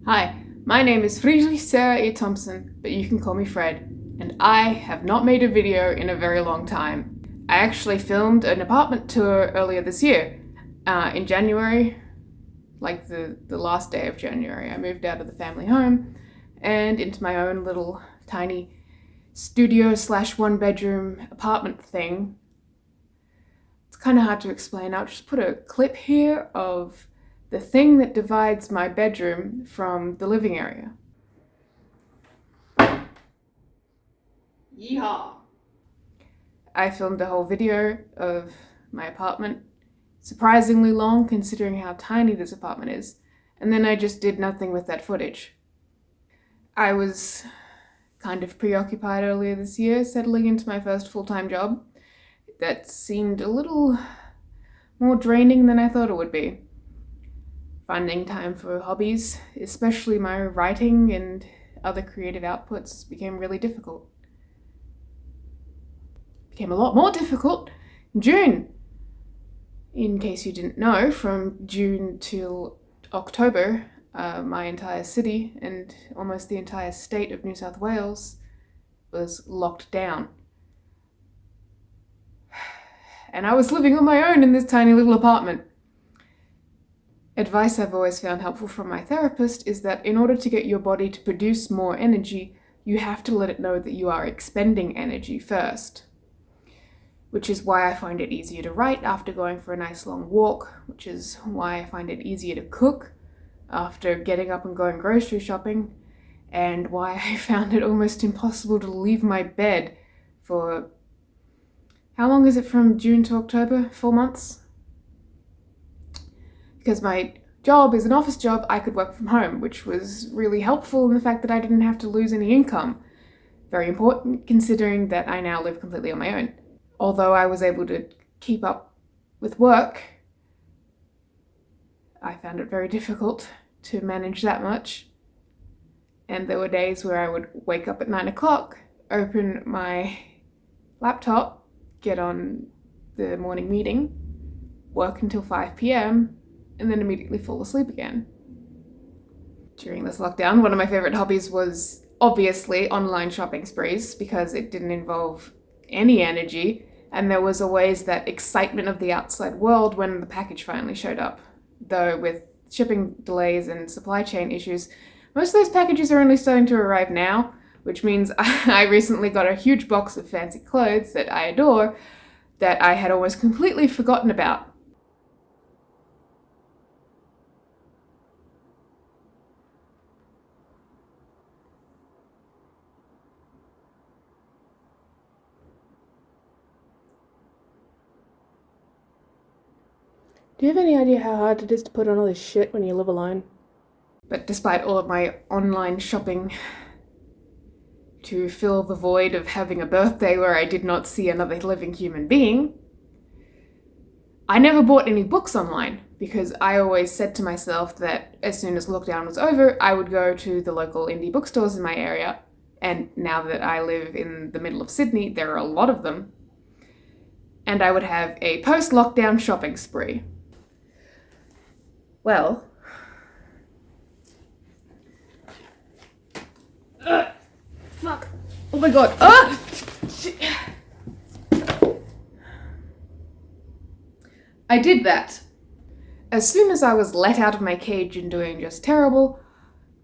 Hi, my name is Friedrich Sarah E. Thompson, but you can call me Fred, and I have not made a video in a very long time. I actually filmed an apartment tour earlier this year, in January, like the last day of January. I moved out of the family home and into my own little tiny studio / one bedroom apartment thing. It's kind of hard to explain. I'll just put a clip here of the thing that divides my bedroom from the living area. Yeehaw! I filmed a whole video of my apartment, surprisingly long considering how tiny this apartment is, and then I just did nothing with that footage. I was kind of preoccupied earlier this year, settling into my first full-time job. That seemed a little more draining than I thought it would be. Finding time for hobbies, especially my writing and other creative outputs, became really difficult. Became a lot more difficult in June. In case you didn't know, from June till October, my entire city and almost the entire state of New South Wales was locked down. And I was living on my own in this tiny little apartment. Advice I've always found helpful from my therapist is that in order to get your body to produce more energy, you have to let it know that you are expending energy first. Which is why I find it easier to write after going for a nice long walk, which is why I find it easier to cook after getting up and going grocery shopping, and why I found it almost impossible to leave my bed for... How long is it from June to October? 4 months? Because my job is an office job, I could work from home, which was really helpful in the fact that I didn't have to lose any income. Very important, considering that I now live completely on my own. Although I was able to keep up with work, I found it very difficult to manage that much. And there were days where I would wake up at 9 o'clock, open my laptop, get on the morning meeting, work until 5 p.m, and then immediately fall asleep again. During this lockdown, one of my favorite hobbies was obviously online shopping sprees because it didn't involve any energy, and there was always that excitement of the outside world when the package finally showed up. Though with shipping delays and supply chain issues, most of those packages are only starting to arrive now, which means I recently got a huge box of fancy clothes that I adore that I had almost completely forgotten about. Do you have any idea how hard it is to put on all this shit when you live alone? But despite all of my online shopping to fill the void of having a birthday where I did not see another living human being, I never bought any books online because I always said to myself that as soon as lockdown was over, I would go to the local indie bookstores in my area. And now that I live in the middle of Sydney, there are a lot of them. And I would have a post-lockdown shopping spree. Well, fuck. Oh my god. I did that. As soon as I was let out of my cage and doing just terrible,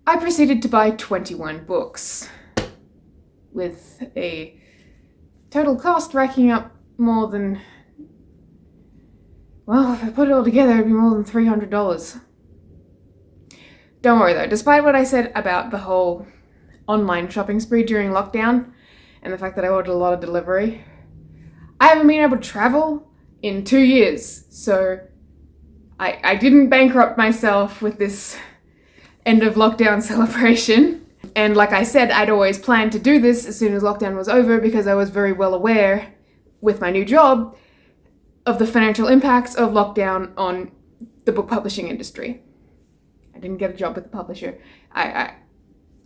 I proceeded to buy 21 books, with a total cost racking up more than... Well, if I put it all together, it'd be more than $300. Don't worry though, despite what I said about the whole online shopping spree during lockdown, and the fact that I ordered a lot of delivery, I haven't been able to travel in 2 years, so I didn't bankrupt myself with this end of lockdown celebration. And like I said, I'd always planned to do this as soon as lockdown was over because I was very well aware, with my new job, of the financial impacts of lockdown on the book publishing industry. I didn't get a job with the publisher. And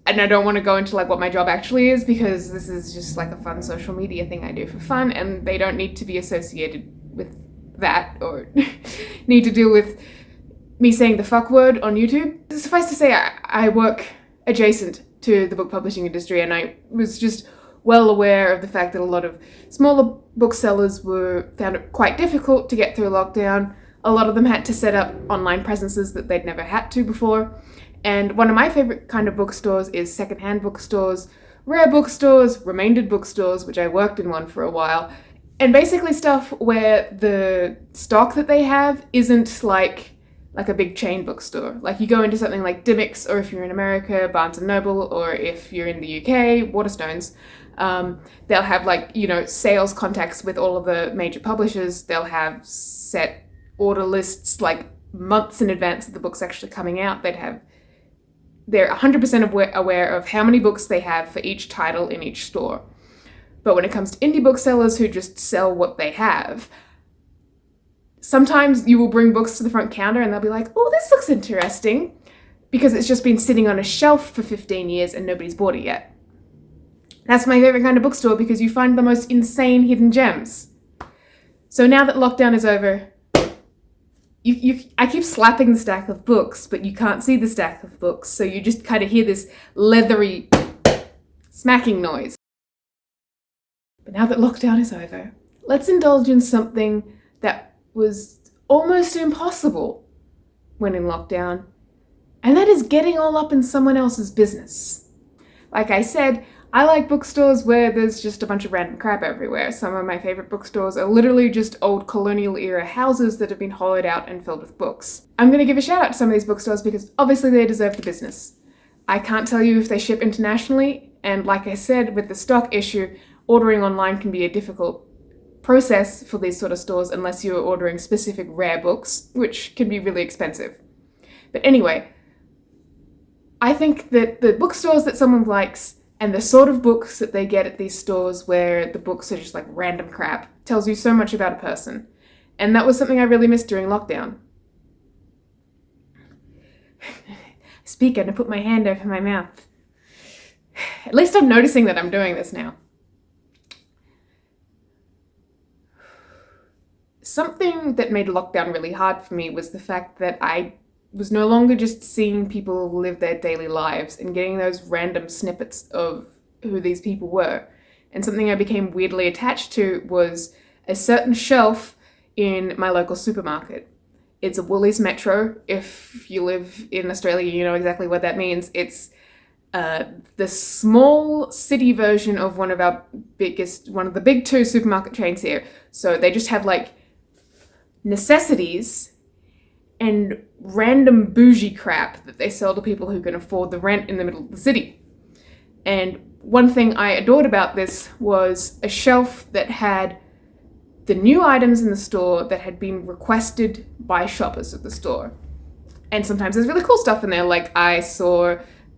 I don't want to go into like what my job actually is because this is just like a fun social media thing I do for fun, and they don't need to be associated with that or need to deal with me saying the fuck word on YouTube. Suffice to say, I work adjacent to the book publishing industry, and I was just well aware of the fact that a lot of smaller booksellers found it quite difficult to get through lockdown. A lot of them had to set up online presences that they'd never had to before. And one of my favorite kind of bookstores is secondhand bookstores, rare bookstores, remaindered bookstores, which I worked in one for a while. And basically stuff where the stock that they have isn't like a big chain bookstore. Like you go into something like Dymocks, or if you're in America, Barnes & Noble, or if you're in the UK, Waterstones, they'll have like, you know, sales contacts with all of the major publishers. They'll have set order lists like months in advance of the book's actually coming out. They're 100% aware of how many books they have for each title in each store. But when it comes to indie booksellers who just sell what they have, sometimes you will bring books to the front counter and they'll be like, oh, this looks interesting, because it's just been sitting on a shelf for 15 years and nobody's bought it yet. That's my favorite kind of bookstore, because you find the most insane hidden gems. So now that lockdown is over, I keep slapping the stack of books, but you can't see the stack of books, so you just kind of hear this leathery smacking noise. But now that lockdown is over, let's indulge in something that was almost impossible when in lockdown, and that is getting all up in someone else's business. Like I said, I like bookstores where there's just a bunch of random crap everywhere. Some of my favorite bookstores are literally just old colonial era houses that have been hollowed out and filled with books. I'm going to give a shout out to some of these bookstores because obviously they deserve the business. I can't tell you if they ship internationally, and like I said, with the stock issue, ordering online can be a difficult process for these sort of stores unless you're ordering specific rare books, which can be really expensive. But anyway, I think that the bookstores that someone likes and the sort of books that they get at these stores where the books are just like random crap tells you so much about a person. And that was something I really missed during lockdown. Speak and I put my hand over my mouth. At least I'm noticing that I'm doing this now. Something that made lockdown really hard for me was the fact that I was no longer just seeing people live their daily lives and getting those random snippets of who these people were. And something I became weirdly attached to was a certain shelf in my local supermarket. It's a Woolies Metro. If you live in Australia, you know exactly what that means. It's the small city version of one of the big two supermarket chains here. So they just have like necessities and random bougie crap that they sell to people who can afford the rent in the middle of the city. And one thing I adored about this was a shelf that had the new items in the store that had been requested by shoppers at the store. And sometimes there's really cool stuff in there, like I saw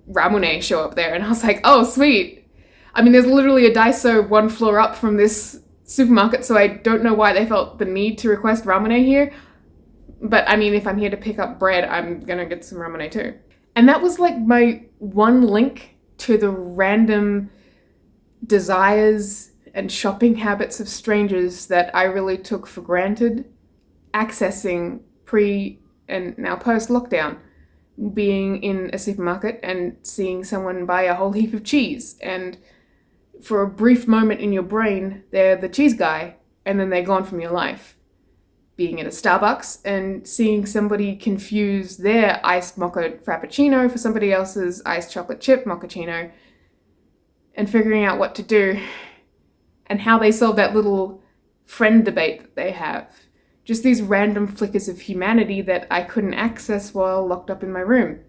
Ramune show up there and I was like, oh sweet. I mean, there's literally a Daiso one floor up from this supermarket, so I don't know why they felt the need to request Ramune here. But I mean, if I'm here to pick up bread, I'm gonna get some Ramune too. And that was like my one link to the random desires and shopping habits of strangers that I really took for granted, accessing pre and now post lockdown. Being in a supermarket and seeing someone buy a whole heap of cheese, and for a brief moment in your brain, they're the cheese guy, and then they're gone from your life. Being at a Starbucks and seeing somebody confuse their iced mocha frappuccino for somebody else's iced chocolate chip mochaccino, and figuring out what to do and how they solve that little friend debate that they have. Just these random flickers of humanity that I couldn't access while locked up in my room.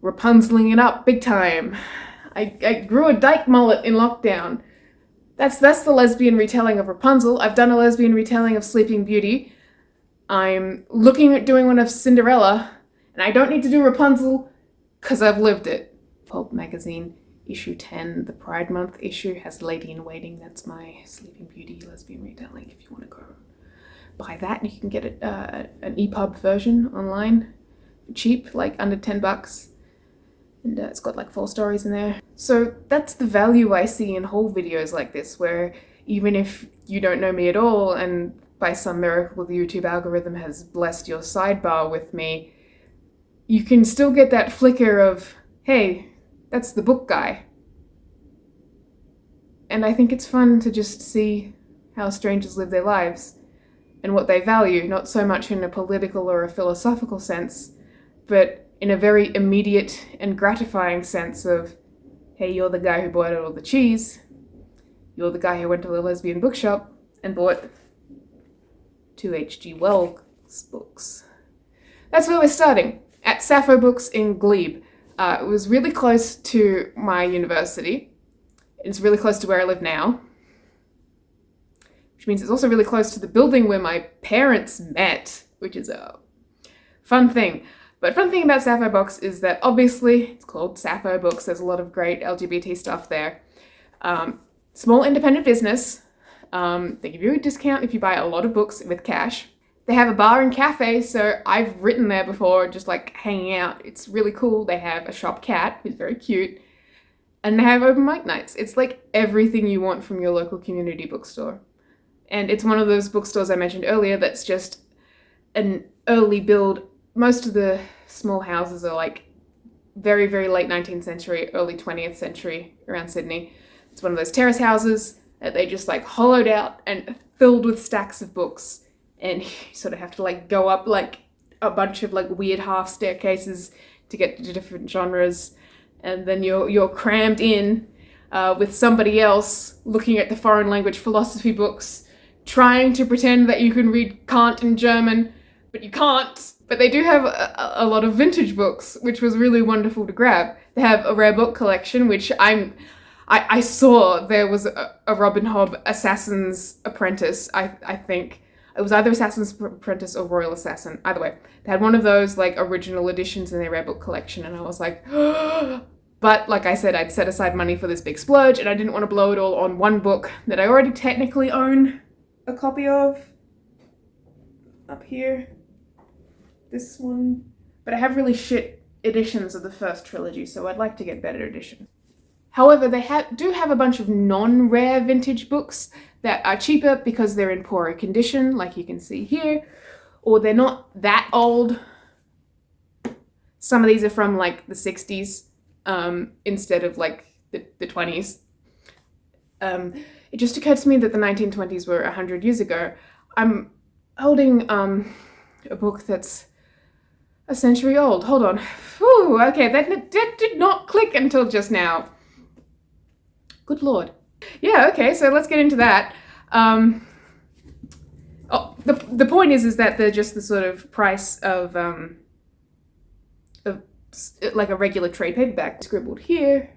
Rapunzeling it up big time. I grew a dyke mullet in lockdown. That's the lesbian retelling of Rapunzel. I've done a lesbian retelling of Sleeping Beauty. I'm looking at doing one of Cinderella, and I don't need to do Rapunzel because I've lived it. Pulp magazine, issue 10, the Pride Month issue, has Lady in Waiting. That's my Sleeping Beauty lesbian retelling if you want to go buy that. You can get it an EPUB version online for cheap, like under $10. And it's got like 4 stories in there. So that's the value I see in whole videos like this, where even if you don't know me at all and by some miracle the YouTube algorithm has blessed your sidebar with me, you can still get that flicker of, hey, that's the book guy. And I think it's fun to just see how strangers live their lives and what they value, not so much in a political or a philosophical sense, but in a very immediate and gratifying sense of, hey, you're the guy who bought all the cheese, you're the guy who went to the lesbian bookshop and bought 2 H.G. Wells books. That's where we're starting, at Sappho Books in Glebe. It was really close to my university. It's really close to where I live now, which means it's also really close to the building where my parents met, which is a fun thing. But fun thing about Sappho Books is that obviously it's called Sappho Books. There's a lot of great LGBT stuff there. Small independent business. They give you a discount if you buy a lot of books with cash. They have a bar and cafe, so I've written there before, just like hanging out. It's really cool. They have a shop cat, who's very cute. And they have open mic nights. It's like everything you want from your local community bookstore. And it's one of those bookstores I mentioned earlier that's just an early build. Most of the small houses are like very, very late 19th century, early 20th century around Sydney. It's one of those terrace houses that they just like hollowed out and filled with stacks of books. And you sort of have to like go up like a bunch of like weird half staircases to get to different genres. And then you're crammed in with somebody else looking at the foreign language philosophy books, trying to pretend that you can read Kant in German, but you can't. But they do have a lot of vintage books, which was really wonderful to grab. They have a rare book collection, which I saw there was a Robin Hobb Assassin's Apprentice, I think. It was either Assassin's Apprentice or Royal Assassin. Either way, they had one of those like original editions in their rare book collection, and I was like, but like I said, I'd set aside money for this big splurge, and I didn't want to blow it all on one book that I already technically own a copy of. Up here, this one. But I have really shit editions of the first trilogy, so I'd like to get better editions. However, they do have a bunch of non-rare vintage books that are cheaper because they're in poorer condition, like you can see here, or they're not that old. Some of these are from like the 60s instead of like the 20s. It just occurred to me that the 1920s were 100 years ago. I'm holding a book that's a century old. Hold on. Whew, okay, that did not click until just now. Good lord. Yeah, okay, so let's get into that. The point is that they're just the sort of price of like a regular trade paperback scribbled here.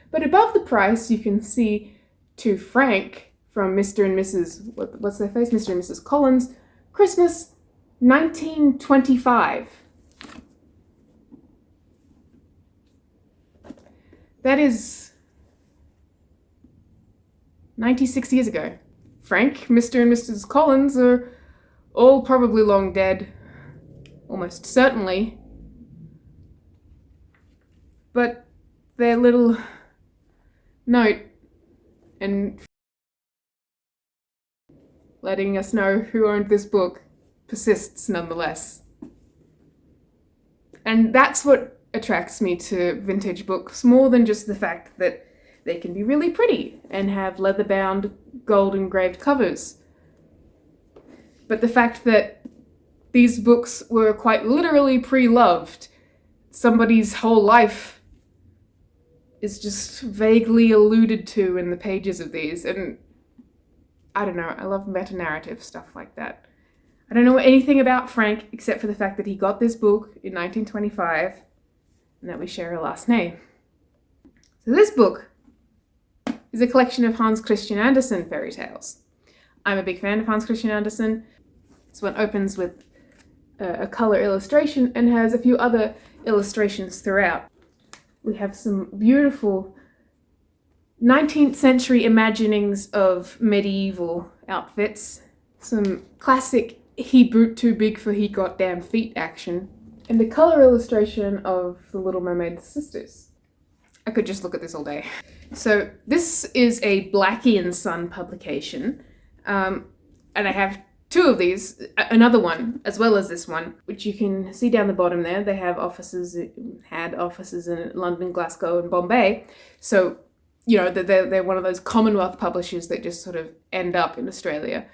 But above the price, you can see to Frank from Mr. and Mrs. What's their face? Mr. and Mrs. Collins, Christmas 1925. That is 96 years ago. Frank, Mr. and Mrs. Collins are all probably long dead, almost certainly. But their little note and letting us know who owned this book persists nonetheless. And that's what attracts me to vintage books, more than just the fact that they can be really pretty and have leather-bound, gold-engraved covers. But the fact that these books were quite literally pre-loved. Somebody's whole life is just vaguely alluded to in the pages of these, and I don't know, I love meta-narrative stuff like that. I don't know anything about Frank except for the fact that he got this book in 1925 and that we share a last name. So this book is a collection of Hans Christian Andersen fairy tales. I'm a big fan of Hans Christian Andersen. This one opens with a color illustration and has a few other illustrations throughout. We have some beautiful 19th century imaginings of medieval outfits, some classic he brute too big for he goddamn feet action, and a color illustration of the Little Mermaid sisters. I could just look at this all day. So this is a Blackie and Son publication, and I have two of these, another one, as well as this one, which you can see down the bottom there. They had offices in London, Glasgow, and Bombay. So, they're one of those Commonwealth publishers that just sort of end up in Australia.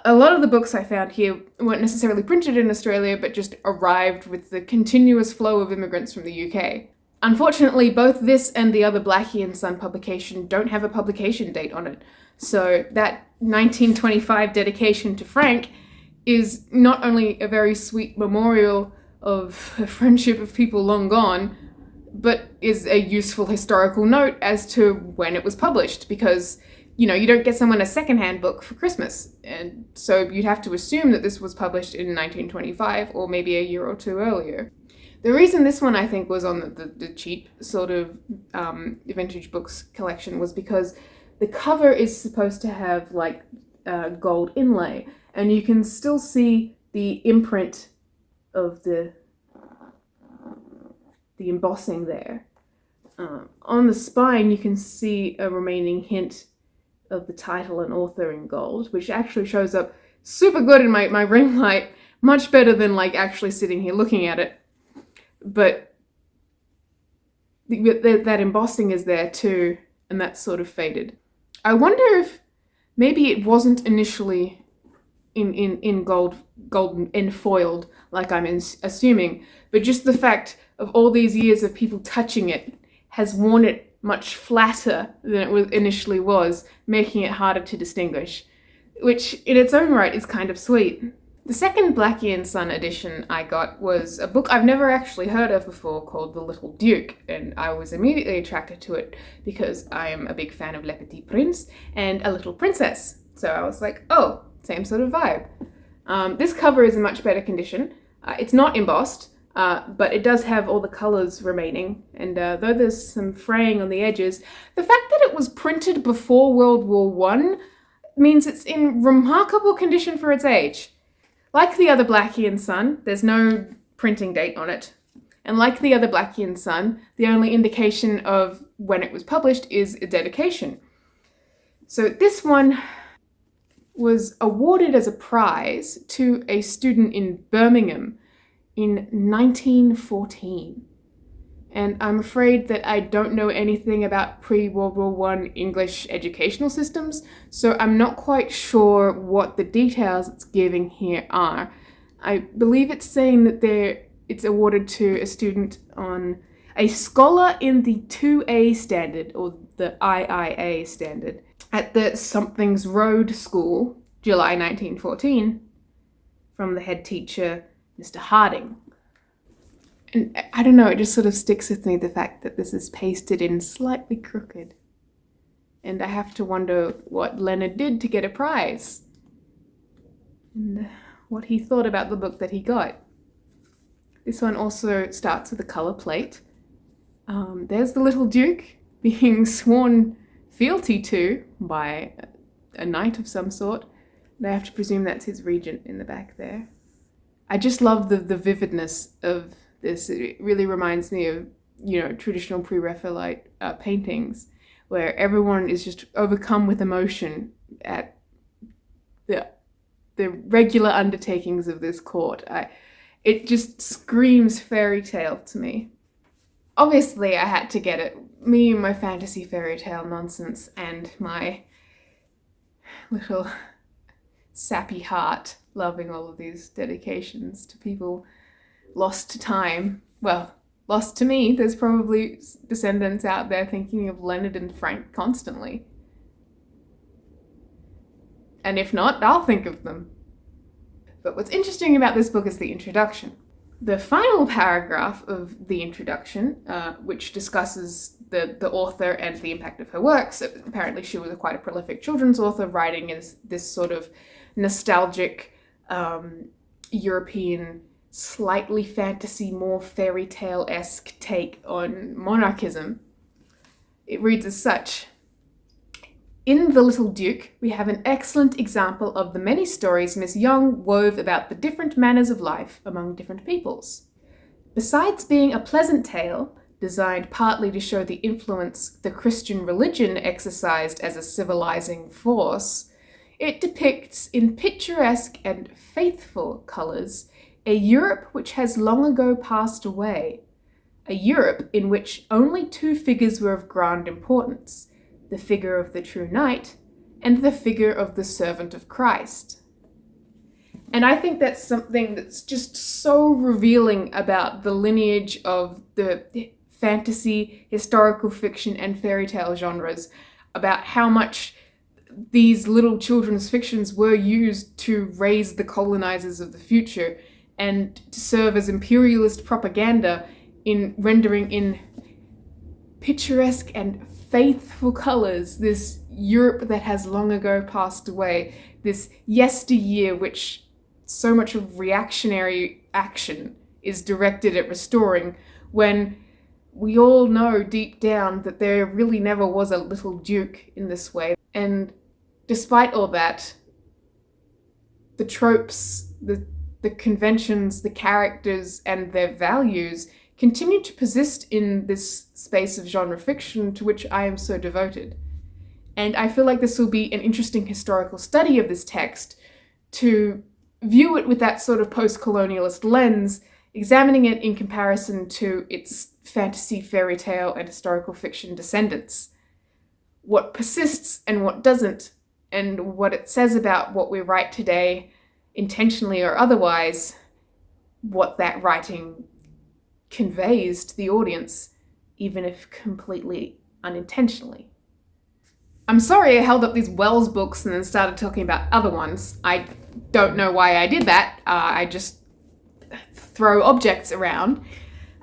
A lot of the books I found here weren't necessarily printed in Australia, but just arrived with the continuous flow of immigrants from the UK. Unfortunately, both this and the other Blackie and Son publication don't have a publication date on it. So that 1925 dedication to Frank is not only a very sweet memorial of a friendship of people long gone, but is a useful historical note as to when it was published, because, you don't get someone a secondhand book for Christmas. And so you'd have to assume that this was published in 1925 or maybe a year or two earlier. The reason this one, I think, was on the cheap sort of vintage books collection was because the cover is supposed to have like gold inlay, and you can still see the imprint of the embossing there. On the spine, you can see a remaining hint of the title and author in gold, which actually shows up super good in my ring light, much better than like actually sitting here looking at it. But that embossing is there too, and that's sort of faded. I wonder if maybe it wasn't initially in gold and foiled, like I'm assuming, but just the fact of all these years of people touching it has worn it much flatter than it initially was, making it harder to distinguish, which in its own right is kind of sweet. The second Blackie and Son edition I got was a book I've never actually heard of before called The Little Duke, and I was immediately attracted to it because I am a big fan of Le Petit Prince and A Little Princess. So I was like, oh, same sort of vibe. This cover is in much better condition. It's not embossed, but it does have all the colours remaining, and though there's some fraying on the edges, the fact that it was printed before World War I means it's in remarkable condition for its age. Like the other Blackie and Son, there's no printing date on it. And like the other Blackie and Son, the only indication of when it was published is a dedication. So this one was awarded as a prize to a student in Birmingham in 1914. And I'm afraid that I don't know anything about pre-World War I English educational systems, so I'm not quite sure what the details it's giving here are. I believe it's saying that it's awarded to a student on a scholar in the 2A standard, or the IIA standard, at the Somethings Road School, July 1914, from the head teacher, Mr. Harding. And I don't know, it just sort of sticks with me, the fact that this is pasted in slightly crooked. And I have to wonder what Leonard did to get a prize. And what he thought about the book that he got. This one also starts with a colour plate. There's the little Duke being sworn fealty to by a knight of some sort. And I have to presume that's his regent in the back there. I just love the vividness of this. It really reminds me of, traditional pre-Raphaelite paintings, where everyone is just overcome with emotion at the regular undertakings of this court. It just screams fairy tale to me. Obviously, I had to get it. Me and my fantasy fairy tale nonsense and my little sappy heart loving all of these dedications to people lost to time. Well, lost to me. There's probably descendants out there thinking of Leonard and Frank constantly. And if not, I'll think of them. But what's interesting about this book is the introduction. The final paragraph of the introduction, which discusses the author and the impact of her works. Apparently she was quite a prolific children's author, writing as this sort of nostalgic European, slightly fantasy, more fairy tale-esque take on monarchism. It reads as such. In The Little Duke, we have an excellent example of the many stories Miss Young wove about the different manners of life among different peoples. Besides being a pleasant tale, designed partly to show the influence the Christian religion exercised as a civilizing force, It depicts in picturesque and faithful colours a Europe which has long ago passed away, a Europe in which only two figures were of grand importance, the figure of the true knight and the figure of the servant of Christ. And I think that's something that's just so revealing about the lineage of the fantasy, historical fiction, and fairy tale genres, about how much these little children's fictions were used to raise the colonizers of the future and to serve as imperialist propaganda in rendering in picturesque and faithful colors this Europe that has long ago passed away, this yesteryear which so much of reactionary action is directed at restoring, when we all know deep down that there really never was a little duke in this way. And despite all that, the tropes, the conventions, the characters, and their values continue to persist in this space of genre fiction to which I am so devoted. And I feel like this will be an interesting historical study of this text, to view it with that sort of post-colonialist lens, examining it in comparison to its fantasy, fairy tale, and historical fiction descendants. What persists and what doesn't, and what it says about what we write today, intentionally or otherwise, what that writing conveys to the audience, even if completely unintentionally. I'm sorry I held up these Wells books and then started talking about other ones. I don't know why I did that. I just throw objects around.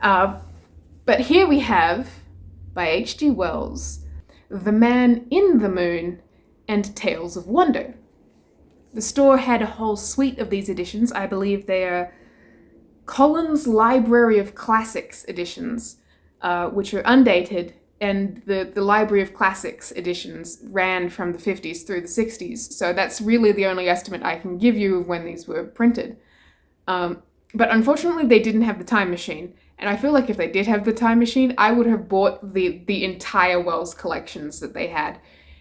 But here we have, by H.G. Wells, The Man in the Moon and Tales of Wonder. The store had a whole suite of these editions. I believe they are Collins' Library of Classics editions, which are undated, and the Library of Classics editions ran from the 50s through the 60s, so that's really the only estimate I can give you of when these were printed. But unfortunately they didn't have the time machine, and I feel like if they did have the time machine, I would have bought the entire Wells collections that they had.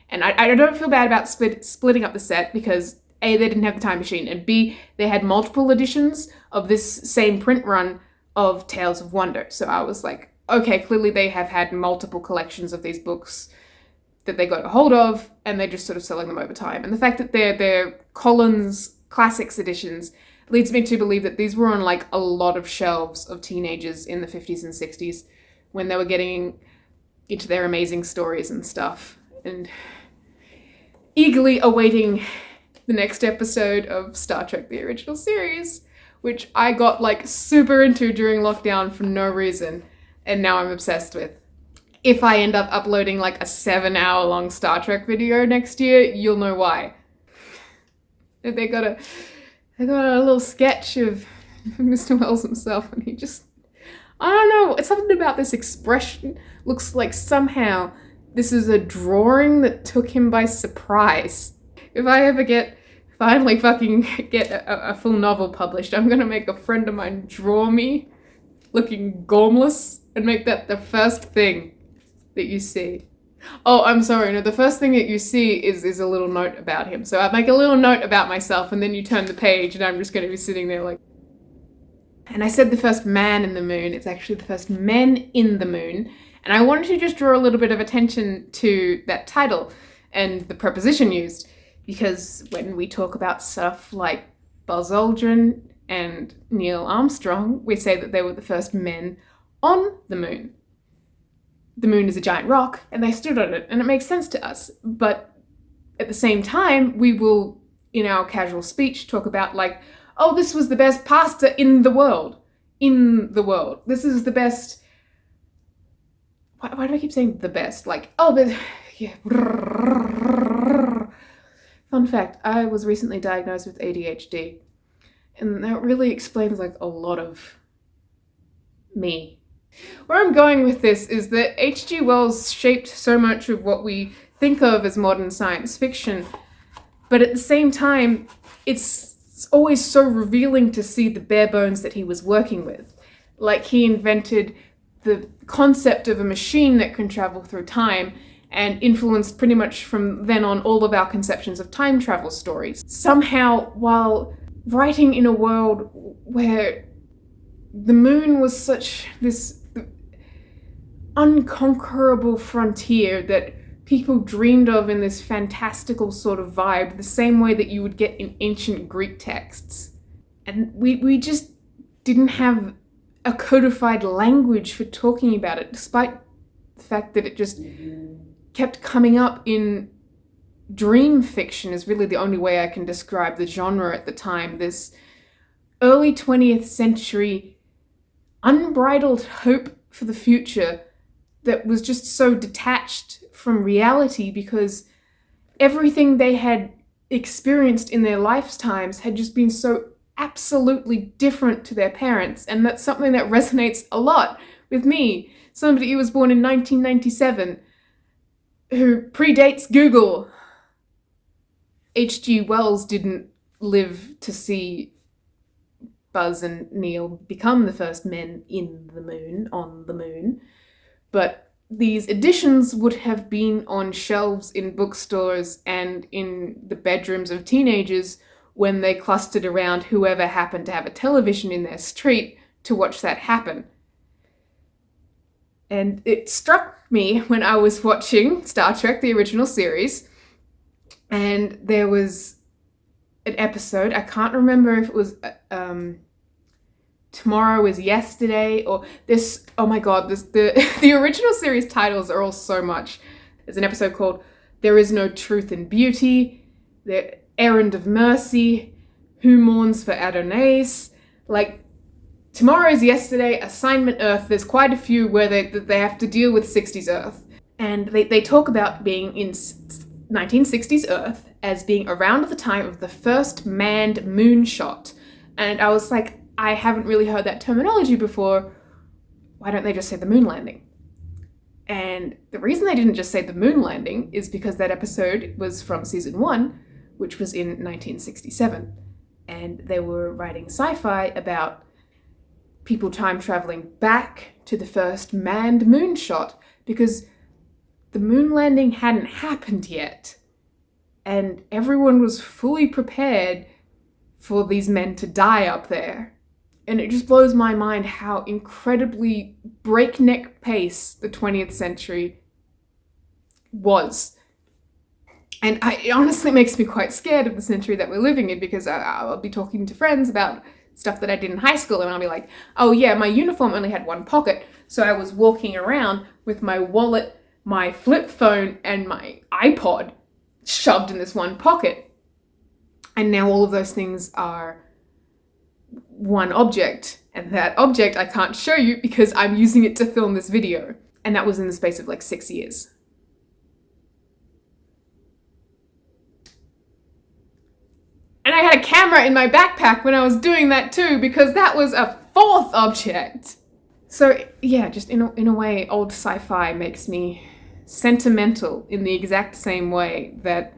And I don't feel bad about splitting up the set, because A, they didn't have the time machine, and B, they had multiple editions of this same print run of Tales of Wonder. So I was like, okay, clearly they have had multiple collections of these books that they got a hold of, and they're just sort of selling them over time. And the fact that they're Collins Classics editions leads me to believe that these were on like a lot of shelves of teenagers in the 50s and 60s when they were getting into their amazing stories and stuff, and eagerly awaiting the next episode of Star Trek the Original Series, which I got like super into during lockdown for no reason, and now I'm obsessed with. If I end up uploading like a 7-hour-long Star Trek video next year, you'll know why. They got a little sketch of Mr. Wells himself, and he just, I don't know, it's something about this expression looks like somehow this is a drawing that took him by surprise. If I ever finally fucking get a full novel published, I'm gonna make a friend of mine draw me looking gormless and make that the first thing that you see. Oh, I'm sorry, no, the first thing that you see is a little note about him. So I make a little note about myself, and then you turn the page and I'm just gonna be sitting there like... And I said the first man in the moon, it's actually the first men in the moon. And I wanted to just draw a little bit of attention to that title and the preposition used, because when we talk about stuff like Buzz Aldrin and Neil Armstrong, we say that they were the first men on the moon. The moon is a giant rock, and they stood on it, and it makes sense to us. But at the same time, we will, in our casual speech, talk about like, oh, this was the best pasta in the world. In the world. This is the best... Why do I keep saying the best? Like, oh, yeah. Fun fact, I was recently diagnosed with ADHD. And that really explains like a lot of me. Where I'm going with this is that H.G. Wells shaped so much of what we think of as modern science fiction, but at the same time, it's always so revealing to see the bare bones that he was working with. Like, he invented the concept of a machine that can travel through time, and influenced pretty much from then on all of our conceptions of time travel stories. Somehow, while writing in a world where the moon was such this unconquerable frontier that people dreamed of in this fantastical sort of vibe, the same way that you would get in ancient Greek texts. And we just didn't have a codified language for talking about it, despite the fact that it just kept coming up in dream fiction is really the only way I can describe the genre at the time. This early 20th century unbridled hope for the future that was just so detached from reality because everything they had experienced in their lifetimes had just been so absolutely different to their parents. And that's something that resonates a lot with me, somebody who was born in 1997, who predates Google. H.G. Wells didn't live to see Buzz and Neil become the first men on the moon, but these editions would have been on shelves in bookstores and in the bedrooms of teenagers when they clustered around whoever happened to have a television in their street to watch that happen. And it struck me when I was watching Star Trek, the original series, and there was an episode, I can't remember if it was Tomorrow is Yesterday, or this, oh my god, the original series titles are all so much. There's an episode called There Is No Truth in Beauty, The Errand of Mercy, Who Mourns for Adonais, like Tomorrow is Yesterday, Assignment Earth, there's quite a few where they have to deal with 60s Earth. And they talk about being in 1960s Earth as being around the time of the first manned moonshot. And I was like, I haven't really heard that terminology before. Why don't they just say the moon landing? And the reason they didn't just say the moon landing is because that episode was from season 1, which was in 1967. And they were writing sci-fi about people time traveling back to the first manned moonshot because the moon landing hadn't happened yet. And everyone was fully prepared for these men to die up there. And it just blows my mind how incredibly breakneck pace the 20th century was. And it honestly makes me quite scared of the century that we're living in because I'll be talking to friends about stuff that I did in high school and I'll be like, oh yeah, my uniform only had one pocket, so I was walking around with my wallet, my flip phone, and my iPod shoved in this one pocket. And now all of those things are one object, and that object I can't show you because I'm using it to film this video. And that was in the space of like 6 years. And I had a camera in my backpack when I was doing that too, because that was a fourth object. So yeah, just in a way, old sci-fi makes me sentimental in the exact same way that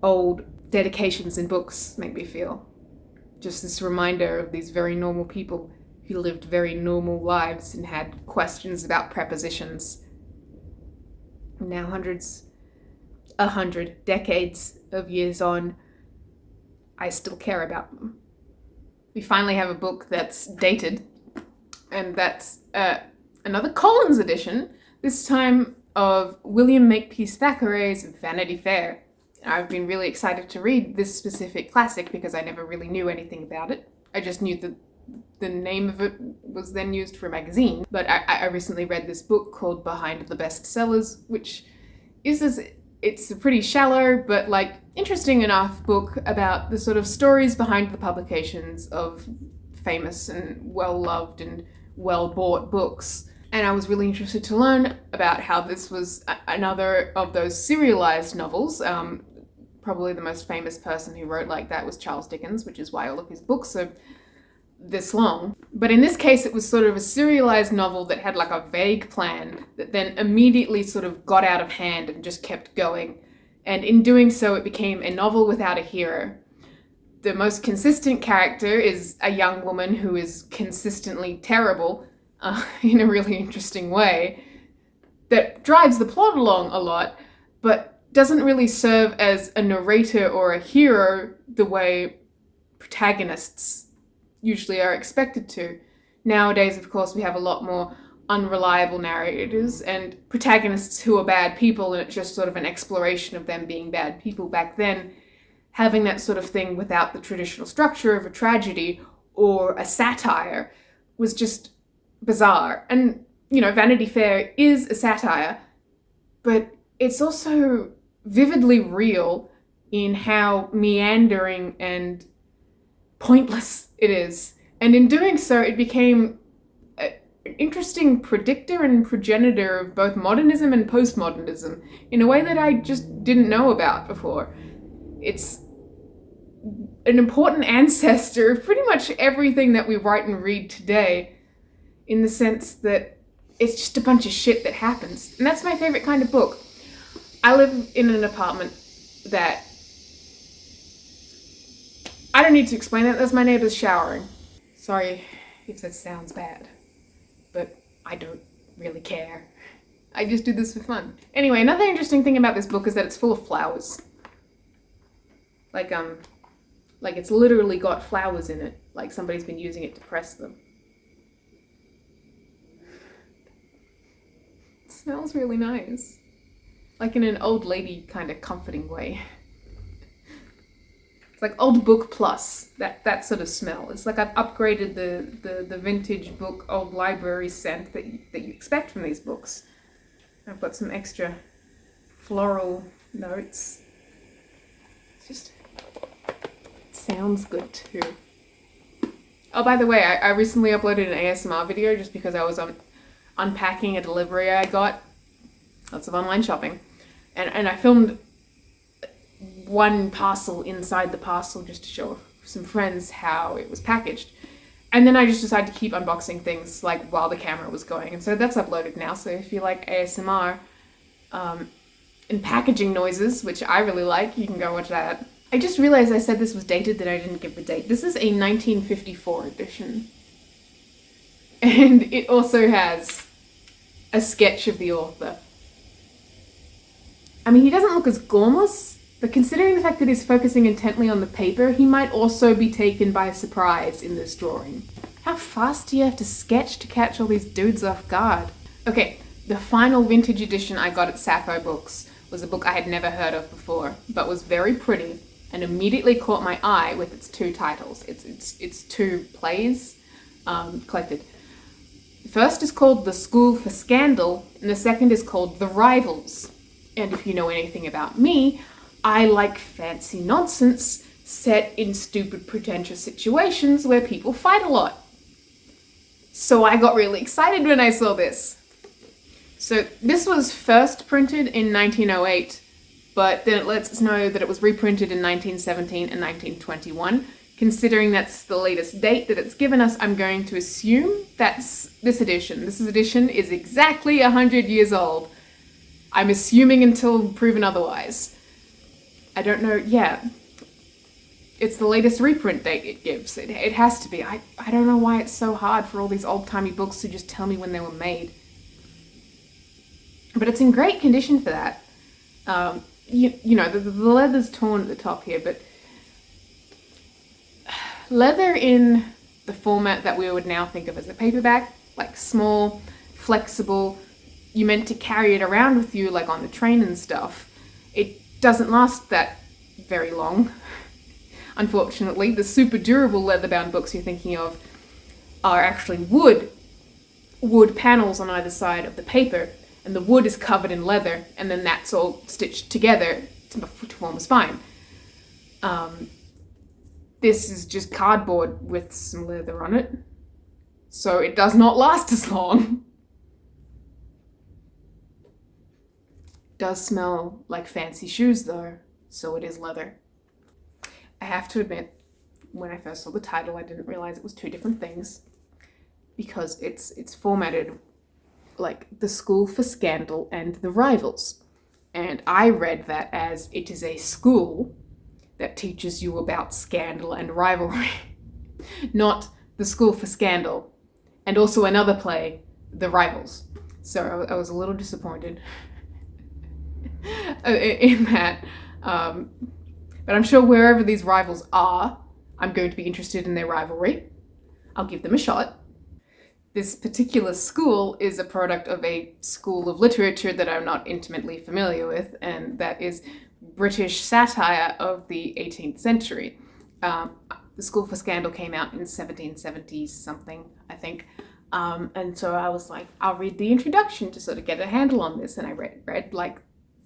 old dedications in books make me feel. Just this reminder of these very normal people who lived very normal lives and had questions about prepositions. Now decades of years on, I still care about them. We finally have a book that's dated, and that's another Collins edition, this time of William Makepeace Thackeray's Vanity Fair. I've been really excited to read this specific classic because I never really knew anything about it. I just knew that the name of it was then used for a magazine. But I recently read this book called Behind the Bestsellers, which it's a pretty shallow but like interesting enough book about the sort of stories behind the publications of famous and well-loved and well-bought books. And I was really interested to learn about how this was another of those serialized novels. Probably the most famous person who wrote like that was Charles Dickens, which is why all of his books are this long. But in this case, it was sort of a serialized novel that had like a vague plan that then immediately sort of got out of hand and just kept going. And in doing so, it became a novel without a hero. The most consistent character is a young woman who is consistently terrible, in a really interesting way. that drives the plot along a lot, but doesn't really serve as a narrator or a hero the way protagonists usually are expected to. Nowadays, of course, we have a lot more unreliable narrators and protagonists who are bad people, and it's just sort of an exploration of them being bad people. Back then, having that sort of thing without the traditional structure of a tragedy or a satire was just bizarre. And, you know, Vanity Fair is a satire, but it's also vividly real in how meandering and pointless it is. And in doing so, it became an interesting predictor and progenitor of both modernism and postmodernism in a way that I just didn't know about before. It's an important ancestor of pretty much everything that we write and read today, in the sense that it's just a bunch of shit that happens. And that's my favorite kind of book. I live in an apartment that... I don't need to explain that. That's my neighbor's showering. Sorry if that sounds bad, but I don't really care. I just do this for fun. Anyway, another interesting thing about this book is that it's full of flowers. Like it's literally got flowers in it, like somebody's been using it to press them. It smells really nice. Like in an old lady kind of comforting way. It's like old book plus, that sort of smell. It's like I've upgraded the vintage book, old library scent that you expect from these books. I've got some extra floral notes. It's just... sounds good too. Oh, by the way, I recently uploaded an ASMR video just because I was unpacking a delivery I got. Lots of online shopping. And I filmed one parcel inside the parcel just to show some friends how it was packaged. And then I just decided to keep unboxing things like while the camera was going. And so that's uploaded now. So if you like ASMR and packaging noises, which I really like, you can go watch that. I just realized I said this was dated, that I didn't give the date. This is a 1954 edition. And it also has a sketch of the author. I mean, he doesn't look as gormless, but considering the fact that he's focusing intently on the paper, he might also be taken by surprise in this drawing. How fast do you have to sketch to catch all these dudes off guard? Okay, the final vintage edition I got at Sappho Books was a book I had never heard of before, but was very pretty and immediately caught my eye with its two titles. It's two plays collected. The first is called The School for Scandal, and the second is called The Rivals. And if you know anything about me, I like fancy nonsense set in stupid, pretentious situations where people fight a lot. So I got really excited when I saw this. So this was first printed in 1908, but then it lets us know that it was reprinted in 1917 and 1921. Considering that's the latest date that it's given us, I'm going to assume that's this edition. This edition is exactly 100 years old. I'm assuming until proven otherwise. I don't know, yeah. It's the latest reprint date it gives. It has to be. I don't know why it's so hard for all these old-timey books to just tell me when they were made. But it's in great condition for that. You know, the leather's torn at the top here, but leather in the format that we would now think of as a paperback, like small, flexible, you meant to carry it around with you like on the train and stuff. It doesn't last that very long. Unfortunately, the super durable leather-bound books you're thinking of are actually wood panels on either side of the paper, and the wood is covered in leather, and then that's all stitched together to form a spine. This is just cardboard with some leather on it, so it does not last as long. It does smell like fancy shoes though, so it is leather. I have to admit, when I first saw the title, I didn't realize it was two different things, because it's formatted like The School for Scandal and The Rivals. And I read that as it is a school that teaches you about scandal and rivalry, not The School for Scandal, and also another play, The Rivals. So I was a little disappointed in that. But I'm sure wherever these rivals are, I'm going to be interested in their rivalry. I'll give them a shot. This particular school is a product of a school of literature that I'm not intimately familiar with, and that is British satire of the 18th century. The School for Scandal came out in 1770 something, I think. And so I was like, I'll read the introduction to sort of get a handle on this. And I read like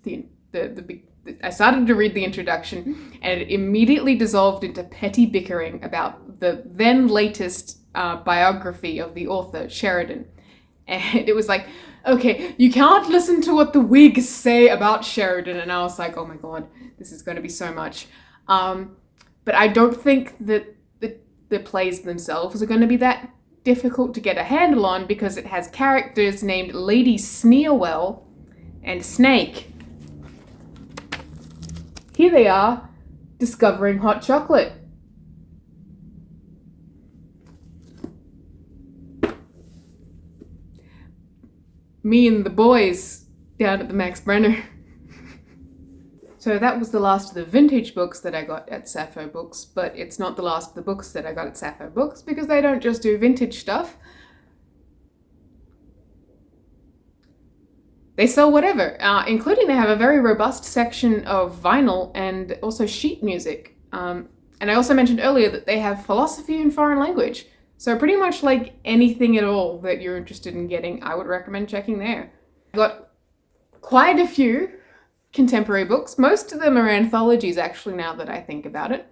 the big. I started to read the introduction, and it immediately dissolved into petty bickering about the then latest biography of the author, Sheridan. And it was like, okay, you can't listen to what the Whigs say about Sheridan. And I was like, oh my God, this is going to be so much. But I don't think that the plays themselves are going to be that difficult to get a handle on, because it has characters named Lady Sneerwell and Snake. Here they are, discovering hot chocolate. Me and the boys down at the Max Brenner. So that was the last of the vintage books that I got at Sappho Books, but it's not the last of the books that I got at Sappho Books, because they don't just do vintage stuff. They sell whatever, including they have a very robust section of vinyl and also sheet music. And I also mentioned earlier that they have philosophy and foreign language. So pretty much like anything at all that you're interested in getting, I would recommend checking there. I got quite a few contemporary books. Most of them are anthologies, actually, now that I think about it.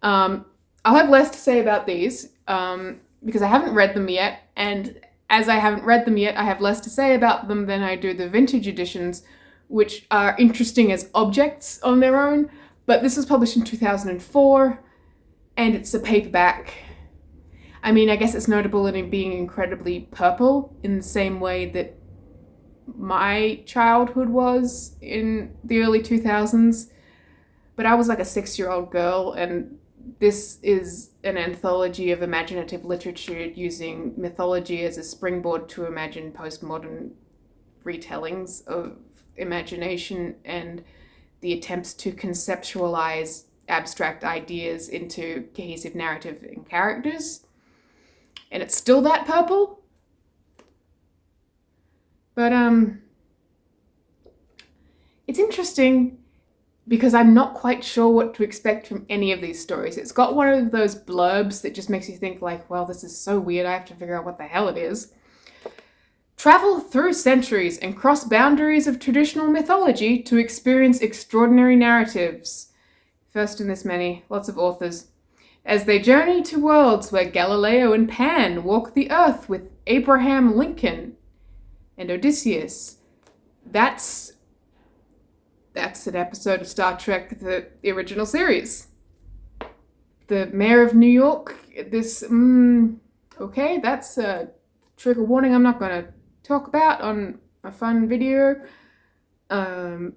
I'll have less to say about these because I haven't read them yet, and as I haven't read them yet, I have less to say about them than I do the vintage editions, which are interesting as objects on their own. But this was published in 2004, and it's a paperback. I mean, I guess it's notable in it being incredibly purple, in the same way that my childhood was in the early 2000s. But I was like a 6-year-old girl, and this is an anthology of imaginative literature using mythology as a springboard to imagine postmodern retellings of imagination and the attempts to conceptualize abstract ideas into cohesive narrative and characters. And it's still that purple. But it's interesting because I'm not quite sure what to expect from any of these stories. It's got one of those blurbs that just makes you think like, well, this is so weird, I have to figure out what the hell it is. Travel through centuries and cross boundaries of traditional mythology to experience extraordinary narratives. First in this many, lots of authors. As they journey to worlds where Galileo and Pan walk the earth with Abraham Lincoln and Odysseus. That's an episode of Star Trek, the original series. The Mayor of New York, this, okay, that's a trigger warning I'm not going to talk about on a fun video. Louis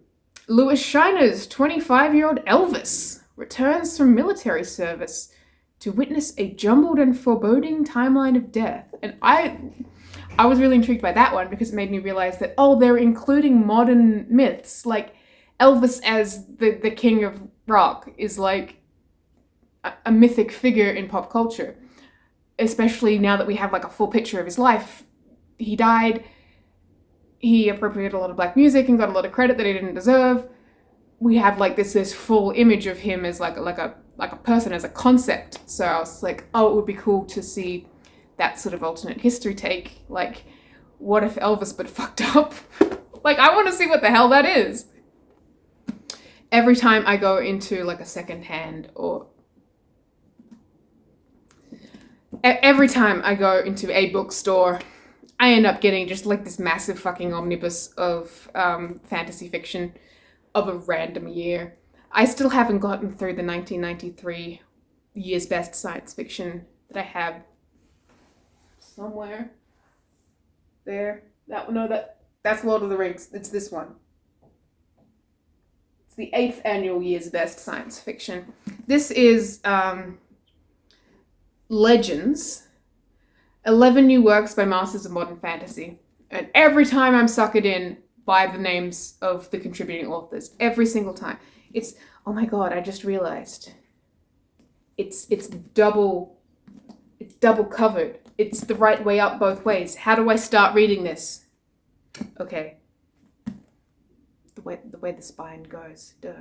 Shiner's 25-year-old Elvis returns from military service to witness a jumbled and foreboding timeline of death. And I was really intrigued by that one because it made me realize that, they're including modern myths, like Elvis as the king of rock is like a mythic figure in pop culture, especially now that we have like a full picture of his life. He died, he appropriated a lot of black music and got a lot of credit that he didn't deserve. We have like this full image of him as like a person, as a concept. So I was like, it would be cool to see that sort of alternate history take. Like, what if Elvis but fucked up? Like, I want to see what the hell that is. Every time I go into like a secondhand every time I go into a bookstore, I end up getting just like this massive fucking omnibus of fantasy fiction of a random year. I still haven't gotten through the 1993 year's best science fiction that I have somewhere there. That's Lord of the Rings. It's this one. It's the 8th annual year's best science fiction. This is Legends, 11 new works by masters of modern fantasy. And every time I'm suckered in by the names of the contributing authors. Every single time. It's, oh my god, I just realized. It's double covered. It's the right way up both ways. How do I start reading this? Okay. The way the spine goes. Duh.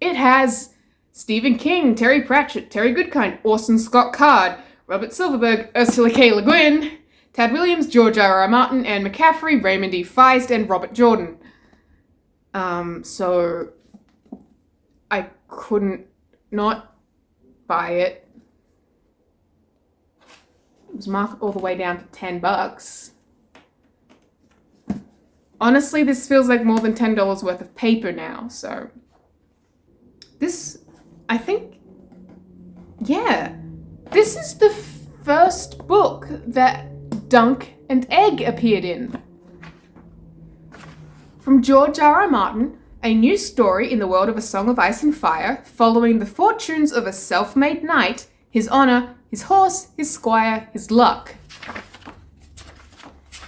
It has Stephen King, Terry Pratchett, Terry Goodkind, Orson Scott Card, Robert Silverberg, Ursula K. Le Guin, Tad Williams, George R. R. Martin, Anne McCaffrey, Raymond E. Feist, and Robert Jordan. So I couldn't not buy it. It was marked all the way down to $10. Honestly, this feels like more than $10 worth of paper now, so this, I think, yeah, this is the first book that Dunk and Egg appeared in. From George R. R. Martin, a new story in the world of A Song of Ice and Fire, following the fortunes of a self-made knight, his honor, his horse, his squire, his luck.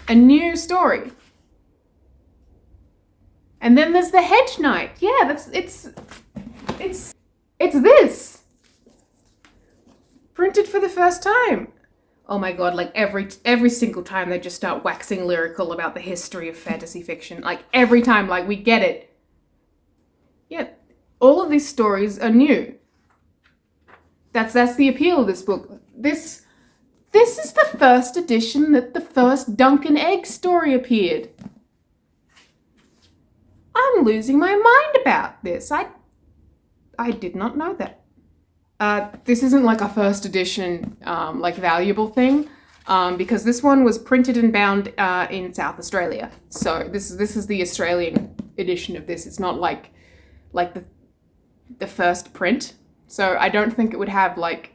A new story. And then there's the Hedge Knight. Yeah, it's this. Printed for the first time. Oh my god, like every single time they just start waxing lyrical about the history of fantasy fiction. Like every time, like we get it. Yeah, all of these stories are new. That's the appeal of this book. This is the first edition that the first Dunk and Egg story appeared. I'm losing my mind about this. I did not know that. This isn't like a first edition, like valuable thing, because this one was printed and bound in South Australia. So this is the Australian edition of this. It's not like the first print. So I don't think it would have like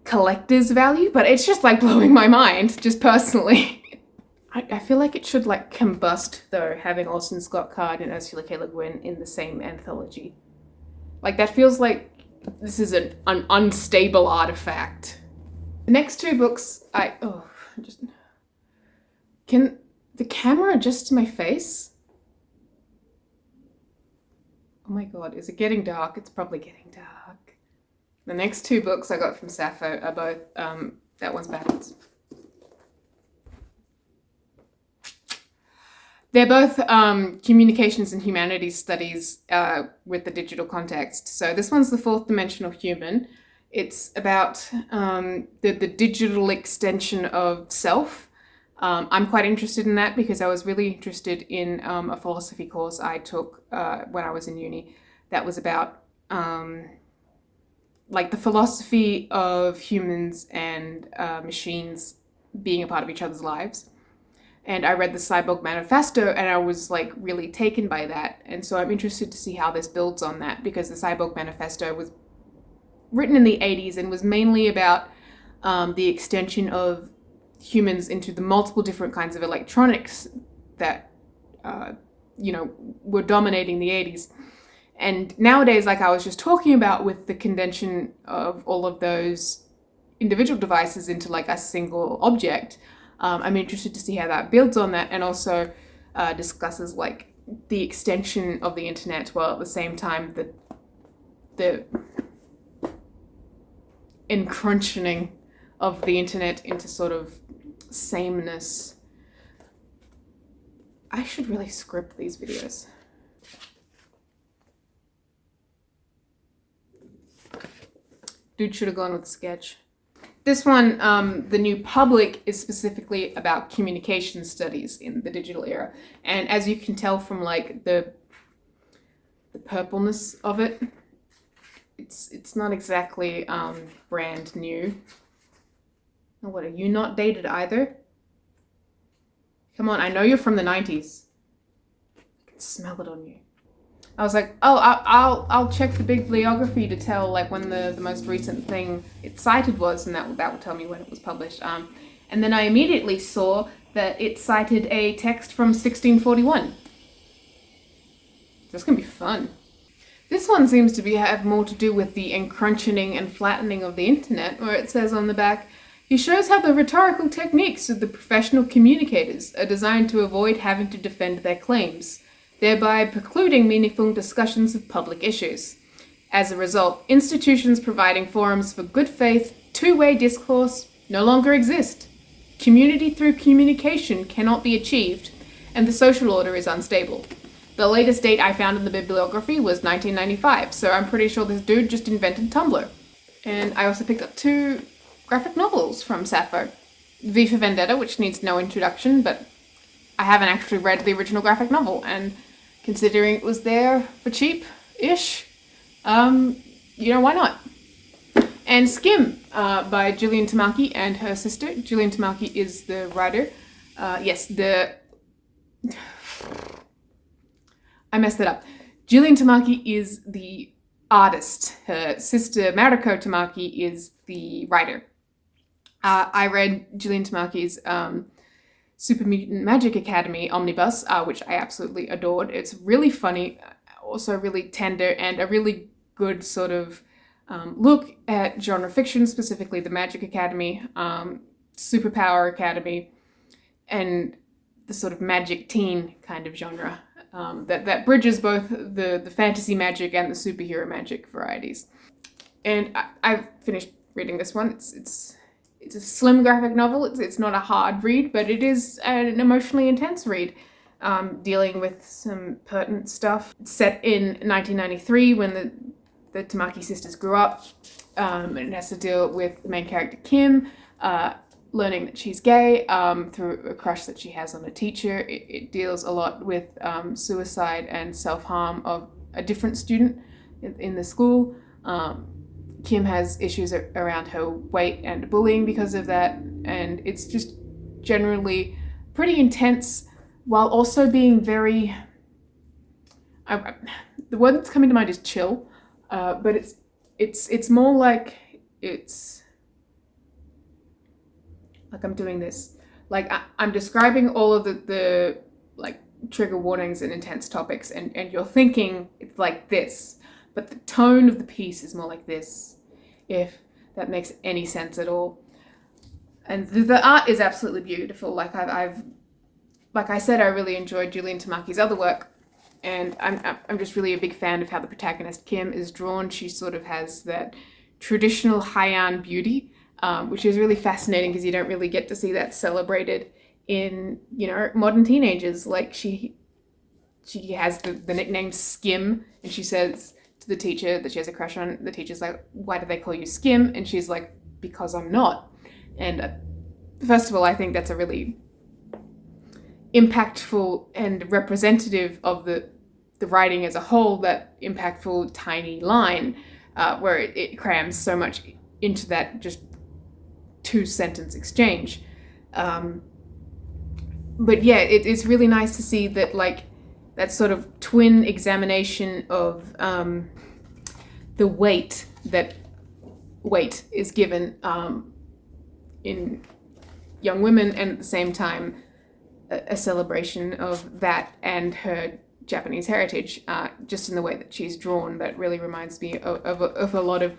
collector's value, but it's just like blowing my mind, just personally. I feel like it should like combust though, having Orson Scott Card and Ursula K. Le Guin in the same anthology. Like that feels like this is an unstable artifact. The next two books, can the camera adjust to my face? Oh my god, is it getting dark? It's probably getting dark. The next two books I got from Sappho are both, that one's backwards. They're both communications and humanities studies with the digital context. So this one's the fourth dimensional human. It's about the digital extension of self. I'm quite interested in that because I was really interested in a philosophy course I took when I was in uni that was about like the philosophy of humans and machines being a part of each other's lives. And I read the Cyborg Manifesto and I was like really taken by that. And so I'm interested to see how this builds on that because the Cyborg Manifesto was written in the 80s and was mainly about the extension of humans into the multiple different kinds of electronics that, were dominating the 80s. And nowadays, like I was just talking about with the condension of all of those individual devices into like a single object, I'm interested to see how that builds on that and also discusses like the extension of the internet while at the same time the encrunching of the internet into sort of sameness. I should really script these videos. Dude should have gone with sketch. This one, The New Public, is specifically about communication studies in the digital era. And as you can tell from like the purpleness of it, it's not exactly brand new. Oh, what, are you not dated either? Come on, I know you're from the 90s. I can smell it on you. I was like, oh, I'll check the bibliography to tell like when the most recent thing it cited was, and that will tell me when it was published. And then I immediately saw that it cited a text from 1641. That's gonna be fun. This one seems to have more to do with the encrunching and flattening of the internet, where it says on the back, He shows how the rhetorical techniques of the professional communicators are designed to avoid having to defend their claims, thereby precluding meaningful discussions of public issues. As a result, institutions providing forums for good faith, two-way discourse no longer exist. Community through communication cannot be achieved, and the social order is unstable. The latest date I found in the bibliography was 1995, so I'm pretty sure this dude just invented Tumblr. And I also picked up 2 graphic novels from Sappho. V for Vendetta, which needs no introduction, but I haven't actually read the original graphic novel, and considering it was there for cheap-ish, why not? And Skim by Gillian Tamaki and her sister. Gillian Tamaki is the writer. I messed that up. Gillian Tamaki is the artist. Her sister Mariko Tamaki is the writer. I read Gillian Tamaki's Super Mutant Magic Academy omnibus, which I absolutely adored. It's really funny, also really tender, and a really good sort of look at genre fiction, specifically the Magic Academy, Superpower Academy, and the sort of magic teen kind of genre that bridges both the fantasy magic and the superhero magic varieties. And I've finished reading this one. It's a slim graphic novel. It's not a hard read, but it is an emotionally intense read, dealing with some pertinent stuff. It's set in 1993 when the Tamaki sisters grew up, and it has to deal with the main character Kim learning that she's gay through a crush that she has on a teacher. It deals a lot with suicide and self-harm of a different student in the school. Kim has issues around her weight and bullying because of that, and it's just generally pretty intense while also being very... the word that's coming to mind is chill, but it's more like it's... like I'm doing this. Like I'm describing all of the like trigger warnings and intense topics, and you're thinking it's like this. But the tone of the piece is more like this, if that makes any sense at all. And the art is absolutely beautiful. Like like I said, I really enjoyed Gillian Tamaki's other work, and I'm just really a big fan of how the protagonist Kim is drawn. She sort of has that traditional Heian beauty, which is really fascinating because you don't really get to see that celebrated in modern teenagers. Like she has the nickname Skim, and she says to the teacher that she has a crush on. The teacher's like, "Why do they call you Skim?" And she's like, "Because I'm not." And first of all, I think that's a really impactful and representative of the writing as a whole, that impactful tiny line where it crams so much into that just 2-sentence exchange. But yeah, it's really nice to see that, like, that sort of twin examination of the weight that weight is given in young women, and at the same time a celebration of that and her Japanese heritage, just in the way that she's drawn. That really reminds me of a lot of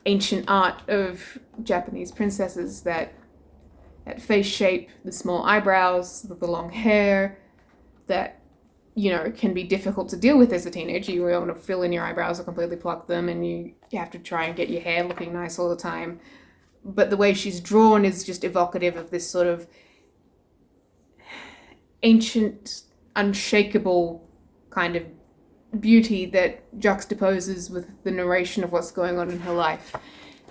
ancient art of Japanese princesses, that face shape, the small eyebrows, the long hair, that can be difficult to deal with as a teenager. You want to fill in your eyebrows or completely pluck them, and you have to try and get your hair looking nice all the time. But the way she's drawn is just evocative of this sort of ancient, unshakable kind of beauty that juxtaposes with the narration of what's going on in her life.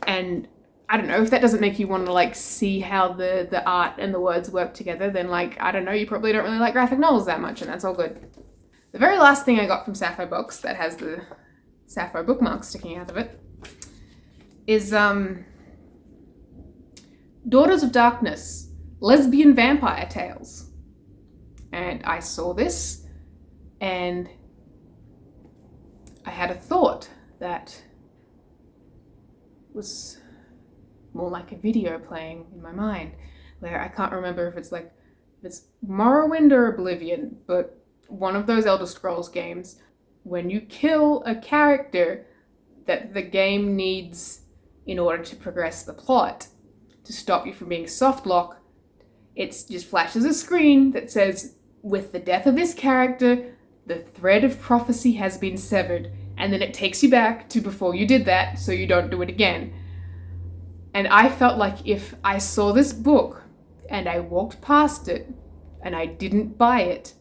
And I don't know, if that doesn't make you want to like see how the art and the words work together, then like, I don't know, you probably don't really like graphic novels that much, and that's all good. The very last thing I got from Sappho Books that has the Sappho bookmark sticking out of it is Daughters of Darkness, Lesbian Vampire Tales. And I saw this and I had a thought that was more like a video playing in my mind, where I can't remember if it's Morrowind or Oblivion, but one of those Elder Scrolls games, when you kill a character that the game needs in order to progress the plot, to stop you from being soft lock. It just flashes a screen that says, with the death of this character, the thread of prophecy has been severed. And then it takes you back to before you did that, so you don't do it again. And I felt like if I saw this book and I walked past it and I didn't buy it,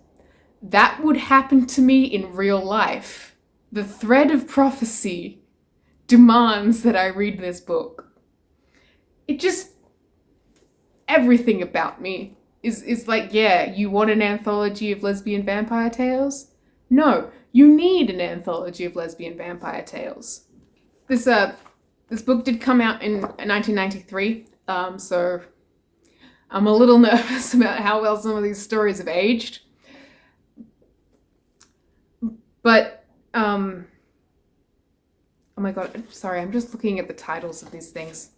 that would happen to me in real life. The thread of prophecy demands that I read this book. It just, everything about me is like, yeah, you want an anthology of lesbian vampire tales? No, you need an anthology of lesbian vampire tales. This book did come out in 1993, so I'm a little nervous about how well some of these stories have aged. But, oh my god, sorry, I'm just looking at the titles of these things.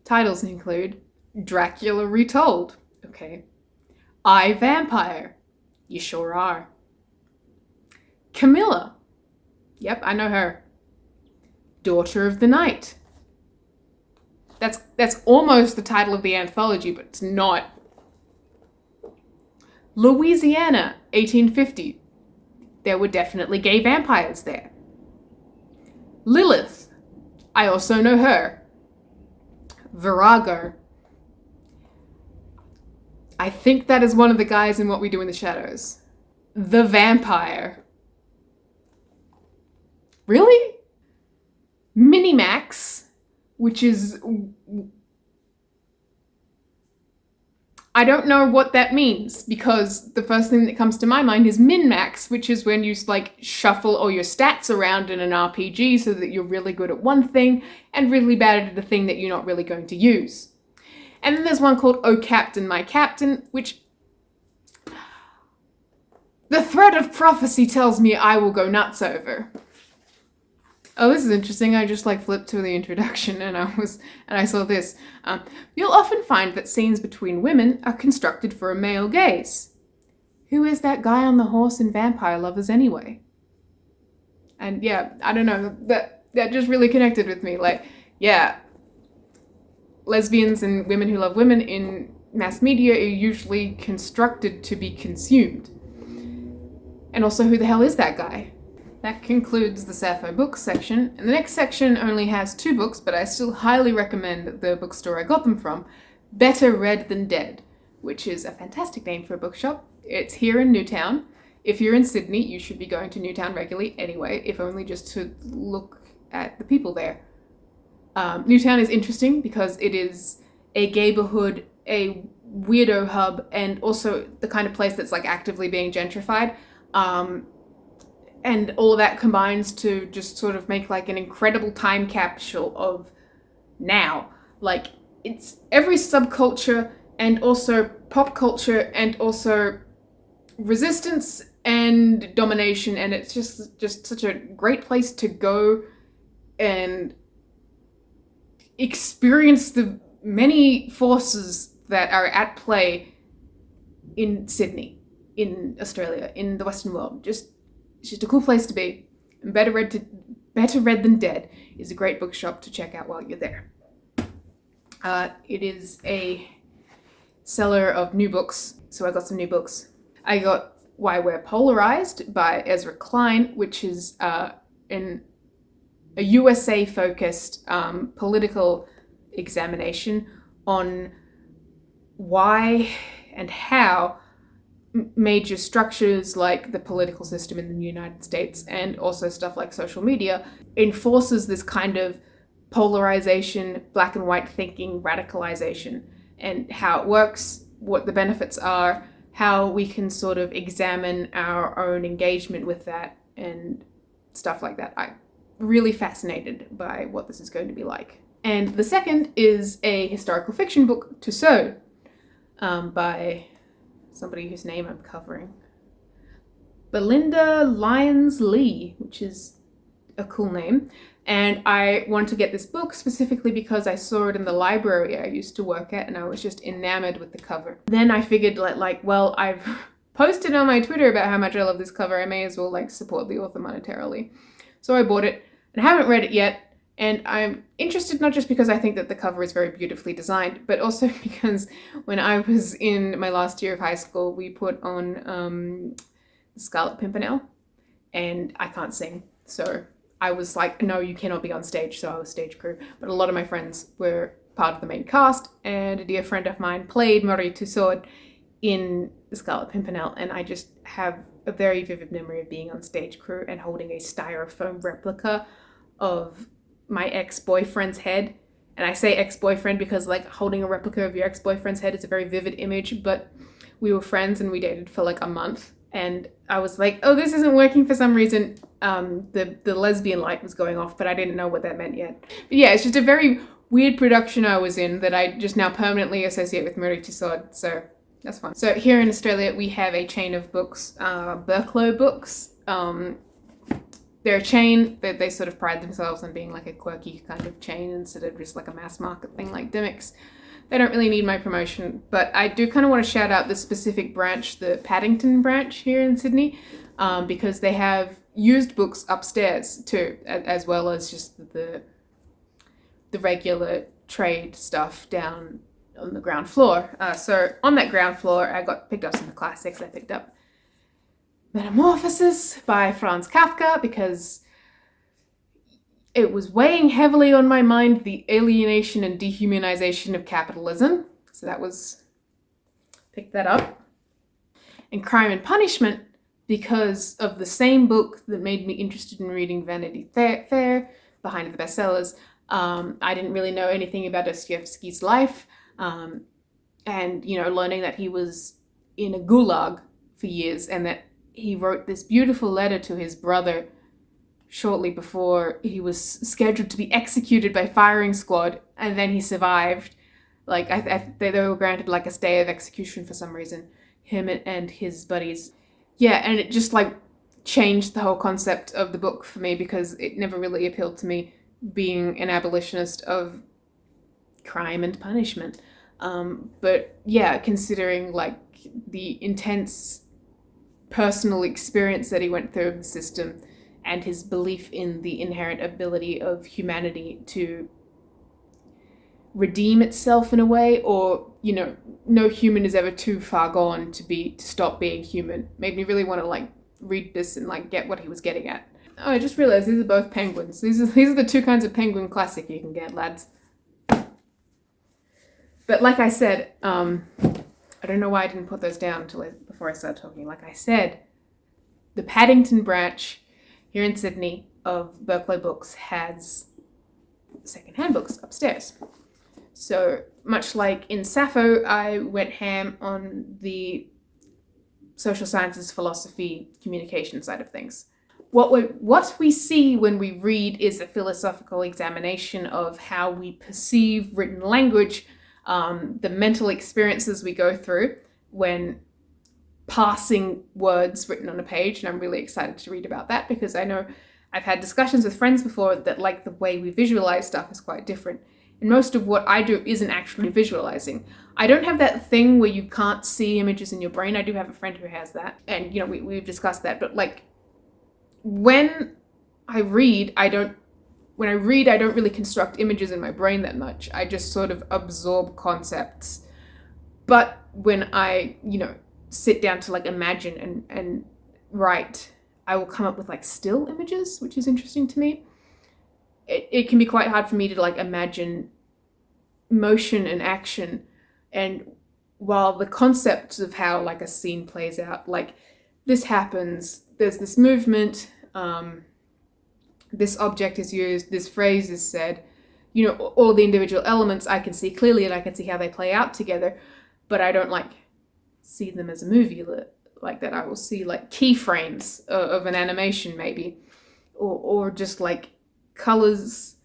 Titles include Dracula Retold. Okay. I, Vampire. You sure are. Camilla. Yep, I know her. Daughter of the Night. That's almost the title of the anthology, but it's not. Louisiana, 1850. There were definitely gay vampires there. Lilith. I also know her. Virago. I think that is one of the guys in What We Do in the Shadows. The Vampire. Really? Minimax, which is... I don't know what that means, because the first thing that comes to my mind is min-max, which is when you like shuffle all your stats around in an RPG so that you're really good at one thing and really bad at the thing that you're not really going to use. And then there's one called Oh Captain, My Captain, which the thread of prophecy tells me I will go nuts over. Oh, this is interesting. I just flipped to the introduction and I saw this. You'll often find that scenes between women are constructed for a male gaze. Who is that guy on the horse in Vampire Lovers anyway? And yeah, I don't know, that just really connected with me. Yeah, lesbians and women who love women in mass media are usually constructed to be consumed. And also, who the hell is that guy? That concludes the Sappho books section, and the next section only has 2 books, but I still highly recommend the bookstore I got them from, Better Read Than Dead, which is a fantastic name for a bookshop. It's here in Newtown. If you're in Sydney, you should be going to Newtown regularly anyway, if only just to look at the people there. Newtown is interesting because it is a gayborhood, a weirdo hub, and also the kind of place that's actively being gentrified. And all of that combines to just sort of make an incredible time capsule of now. It's every subculture and also pop culture and also resistance and domination, and it's just such a great place to go and experience the many forces that are at play in Sydney, in Australia, in the Western world. It's just a cool place to be. And Better Read Than Dead is a great bookshop to check out while you're there. It is a seller of new books, so I got some new books. I got Why We're Polarized by Ezra Klein, which is a USA-focused political examination on why and how major structures like the political system in the United States and also stuff like social media enforces this kind of polarization, black and white thinking, radicalization, and how it works, what the benefits are, how we can sort of examine our own engagement with that and stuff like that. I'm really fascinated by what this is going to be like. And the second is a historical fiction book, Tussaud, by somebody whose name I'm covering. Belinda Lyons Lee, which is a cool name. And I wanted to get this book specifically because I saw it in the library I used to work at and I was just enamored with the cover. Then I figured well, I've posted on my Twitter about how much I love this cover. I may as well support the author monetarily. So I bought it and I haven't read it yet. And I'm interested not just because I think that the cover is very beautifully designed, but also because when I was in my last year of high school, we put on the Scarlet Pimpernel, and I can't sing. So I was like, no, you cannot be on stage. So I was stage crew. But a lot of my friends were part of the main cast, and a dear friend of mine played Marie Tussaud in the Scarlet Pimpernel, and I just have a very vivid memory of being on stage crew and holding a styrofoam replica of my ex-boyfriend's head. And I say ex-boyfriend because like holding a replica of your ex-boyfriend's head is a very vivid image, but we were friends and we dated for like a month, and I was like, oh, this isn't working for some reason. The lesbian light was going off, but I didn't know what that meant yet. But yeah, it's just a very weird production I was in that I just now permanently associate with Marie Tussaud, so that's fun. So here in Australia, we have a chain of books, Berklow Books. They're a chain that they sort of pride themselves on being like a quirky kind of chain instead of just like a mass market thing like Dymocks. They don't really need my promotion, but I do kind of want to shout out the specific branch, the Paddington branch here in Sydney, because they have used books upstairs too, as well as just the regular trade stuff down on the ground floor. So on that ground floor, I got picked up some classics. I picked up Metamorphosis by Franz Kafka because it was weighing heavily on my mind, the alienation and dehumanization of capitalism. So that was, picked that up. And Crime and Punishment because of the same book that made me interested in reading Vanity Fair, behind the bestsellers. I didn't really know anything about Dostoevsky's life. And, you know, learning that he was in a gulag for years and that he wrote this beautiful letter to his brother shortly before he was scheduled to be executed by firing squad, and then he survived. Like, they were granted like a stay of execution for some reason, him and his buddies. Yeah, and it just like changed the whole concept of the book for me because it never really appealed to me being an abolitionist of crime and punishment. But yeah, considering like the intense personal experience that he went through of the system and his belief in the inherent ability of humanity to redeem itself in a way, or, you know, no human is ever too far gone to stop being human, made me really want to like read this and like get what he was getting at. Oh, I just realized these are both penguins. These are the two kinds of penguin classic you can get, lads. But like I said, I don't know why I didn't put those down before I started talking. Like I said, the Paddington branch here in Sydney of Berklow Books has secondhand books upstairs. So much like in Sappho, I went ham on the social sciences, philosophy, communication side of things. What we see when we read is a philosophical examination of how we perceive written language, the mental experiences we go through when parsing words written on a page, and I'm really excited to read about that because I know I've had discussions with friends before that like the way we visualize stuff is quite different. And most of what I do isn't actually visualizing. I don't have that thing where you can't see images in your brain. I do have a friend who has that, and you know we've discussed that. But like when I read, I don't really construct images in my brain that much. I just sort of absorb concepts. But when I, you know, sit down to like imagine and write, I will come up with like still images, which is interesting to me. It can be quite hard for me to like imagine motion and action. And while the concept of how like a scene plays out, like this happens, there's this movement, this object is used, this phrase is said, you know, all the individual elements I can see clearly and I can see how they play out together, but I don't like see them as a movie like that. I will see like keyframes of an animation maybe, or just like colors,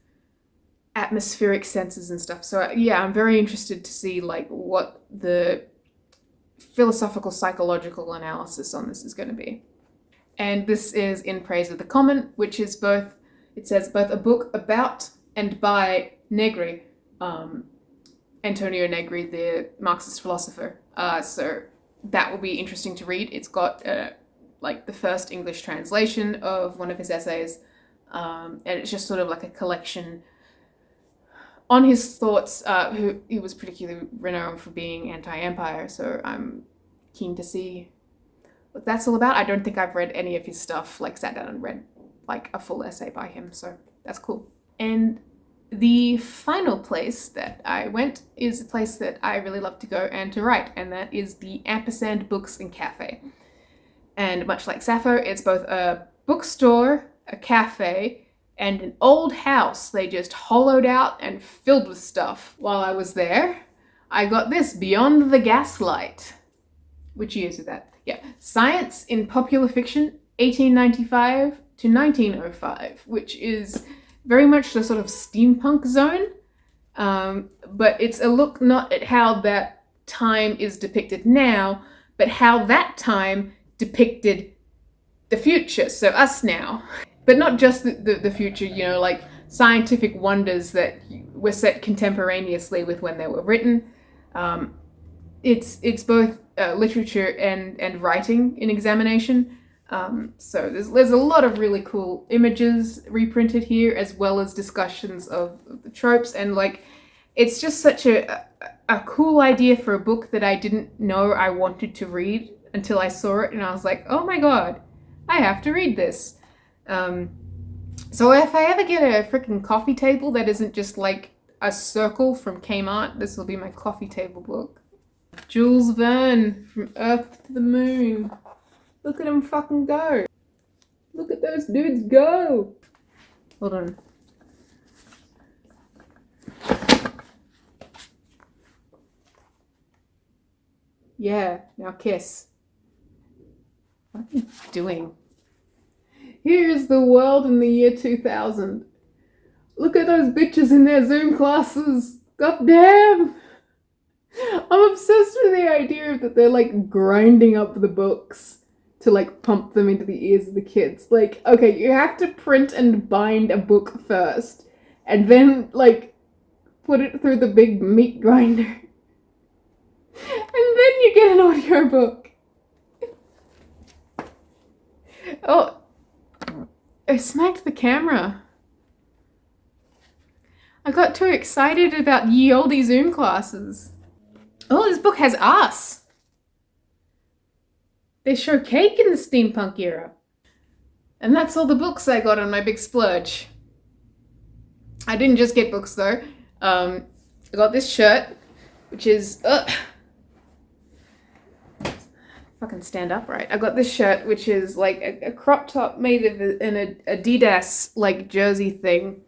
atmospheric senses and stuff. So yeah, I'm very interested to see like what the philosophical psychological analysis on this is going to be. And this is In Praise of the Common, which is it says both a book about and by Negri, Antonio Negri, the Marxist philosopher. So that will be interesting to read. It's got like the first English translation of one of his essays, And it's just sort of like a collection on his thoughts. Who he was particularly renowned for being anti-empire, so I'm keen to see what that's all about. I don't think I've read any of his stuff, like sat down and read like a full essay by him, so that's cool. And the final place that I went is a place that I really love to go and to write, and that is the Ampersand Books and Cafe. And much like Sappho, it's both a bookstore, a cafe, and an old house they just hollowed out and filled with stuff. While I was there, I got this, Beyond the Gaslight. Which years is that? Yeah. Science in Popular Fiction, 1895 to 1905, which is very much the sort of steampunk zone. But it's a look not at how that time is depicted now, but how that time depicted the future, so us now. But not just the future, you know, like scientific wonders that were set contemporaneously with when they were written. It's both literature and writing in examination. So there's a lot of really cool images reprinted here, as well as discussions of the tropes, and like it's just such a cool idea for a book that I didn't know I wanted to read until I saw it, and I was like, oh my god, I have to read this. So if I ever get a freaking coffee table that isn't just like a circle from Kmart, this will be my coffee table book. Jules Verne, From Earth to the Moon. Look at him fucking go. Look at those dudes go. Hold on. Yeah, now kiss. What are you doing? Here's the world in the year 2000. Look at those bitches in their Zoom classes. God damn. I'm obsessed with the idea that they're like grinding up the books to like pump them into the ears of the kids. Like, okay, you have to print and bind a book first, and then like put it through the big meat grinder. And then you get an audiobook. Oh, I smacked the camera. I got too excited about ye olde Zoom classes. Oh, this book has us. They show cake in the steampunk era. And that's all the books I got on my big splurge. I didn't just get books though. I got this shirt, which is... fucking stand upright. I got this shirt, which is like a crop top made of an Adidas like jersey thing.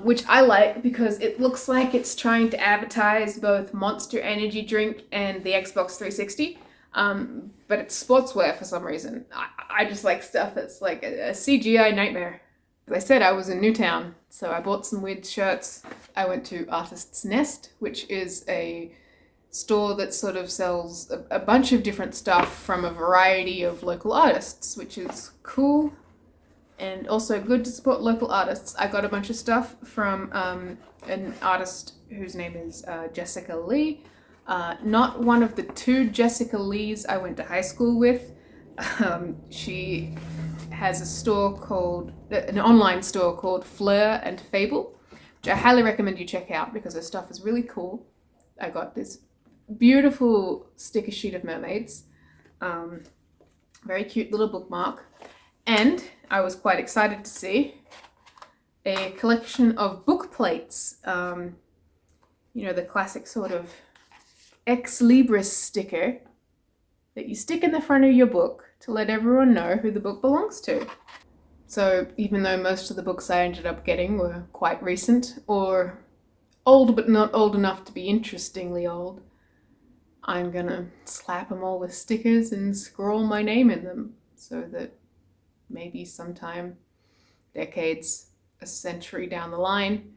Which I like because it looks like it's trying to advertise both Monster Energy drink and the Xbox 360, but it's sportswear for some reason. I just like stuff that's like a CGI nightmare. As I said, I was in Newtown, so I bought some weird shirts. I went to Artist's Nest, which is a store that sort of sells a bunch of different stuff from a variety of local artists, which is cool. And also good to support local artists. I got a bunch of stuff from an artist whose name is Jessica Lee. Not one of the two Jessica Lees I went to high school with. She has a store called, an online store called Fleur and Fable, which I highly recommend you check out because her stuff is really cool. I got this beautiful sticker sheet of mermaids. Very cute little bookmark. And I was quite excited to see a collection of book plates. You know, the classic sort of ex libris sticker that you stick in the front of your book to let everyone know who the book belongs to. So even though most of the books I ended up getting were quite recent or old but not old enough to be interestingly old, I'm gonna slap them all with stickers and scroll my name in them so that maybe sometime, decades, a century down the line,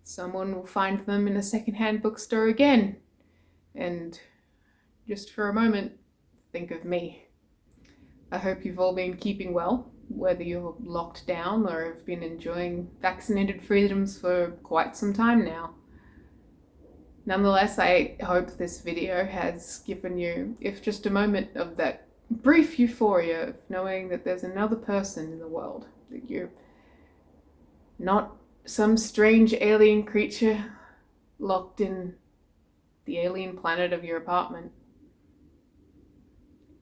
someone will find them in a secondhand bookstore again. And just for a moment, think of me. I hope you've all been keeping well, whether you're locked down or have been enjoying vaccinated freedoms for quite some time now. Nonetheless, I hope this video has given you, if just a moment, of that brief euphoria of knowing that there's another person in the world that you're not some strange alien creature locked in the alien planet of your apartment.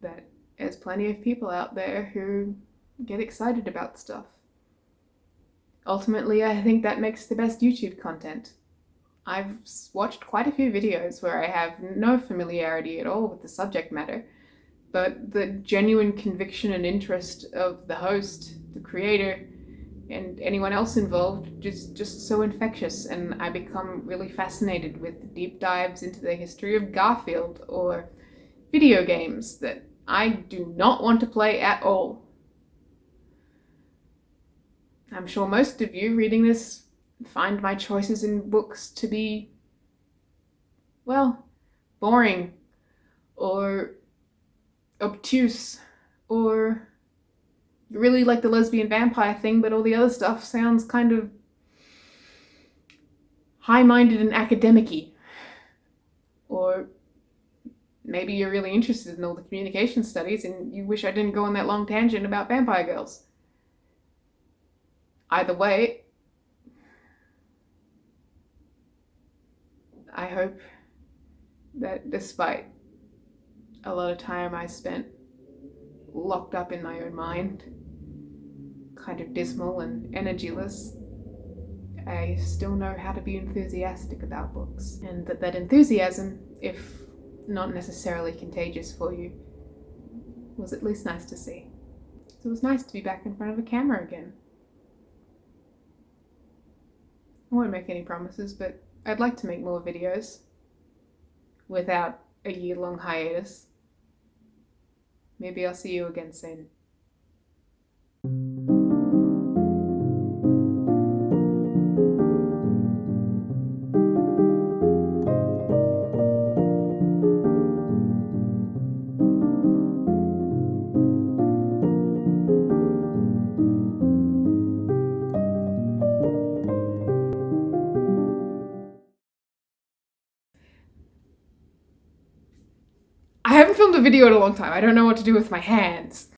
That there's plenty of people out there who get excited about stuff. Ultimately, I think that makes the best YouTube content. I've watched quite a few videos where I have no familiarity at all with the subject matter, but the genuine conviction and interest of the host, the creator, and anyone else involved is just so infectious, and I become really fascinated with deep dives into the history of Garfield or video games that I do not want to play at all. I'm sure most of you reading this find my choices in books to be, well, boring or obtuse or really like the lesbian vampire thing, but all the other stuff sounds kind of high-minded and academic-y. Or maybe you're really interested in all the communication studies and you wish I didn't go on that long tangent about vampire girls. Either way, I hope that despite a lot of time I spent locked up in my own mind, kind of dismal and energyless, I still know how to be enthusiastic about books, and that enthusiasm, if not necessarily contagious for you, was at least nice to see. So it was nice to be back in front of a camera again. I won't make any promises, but I'd like to make more videos without a year-long hiatus. Maybe I'll see you again soon. I haven't filmed a video in a long time. I don't know what to do with my hands.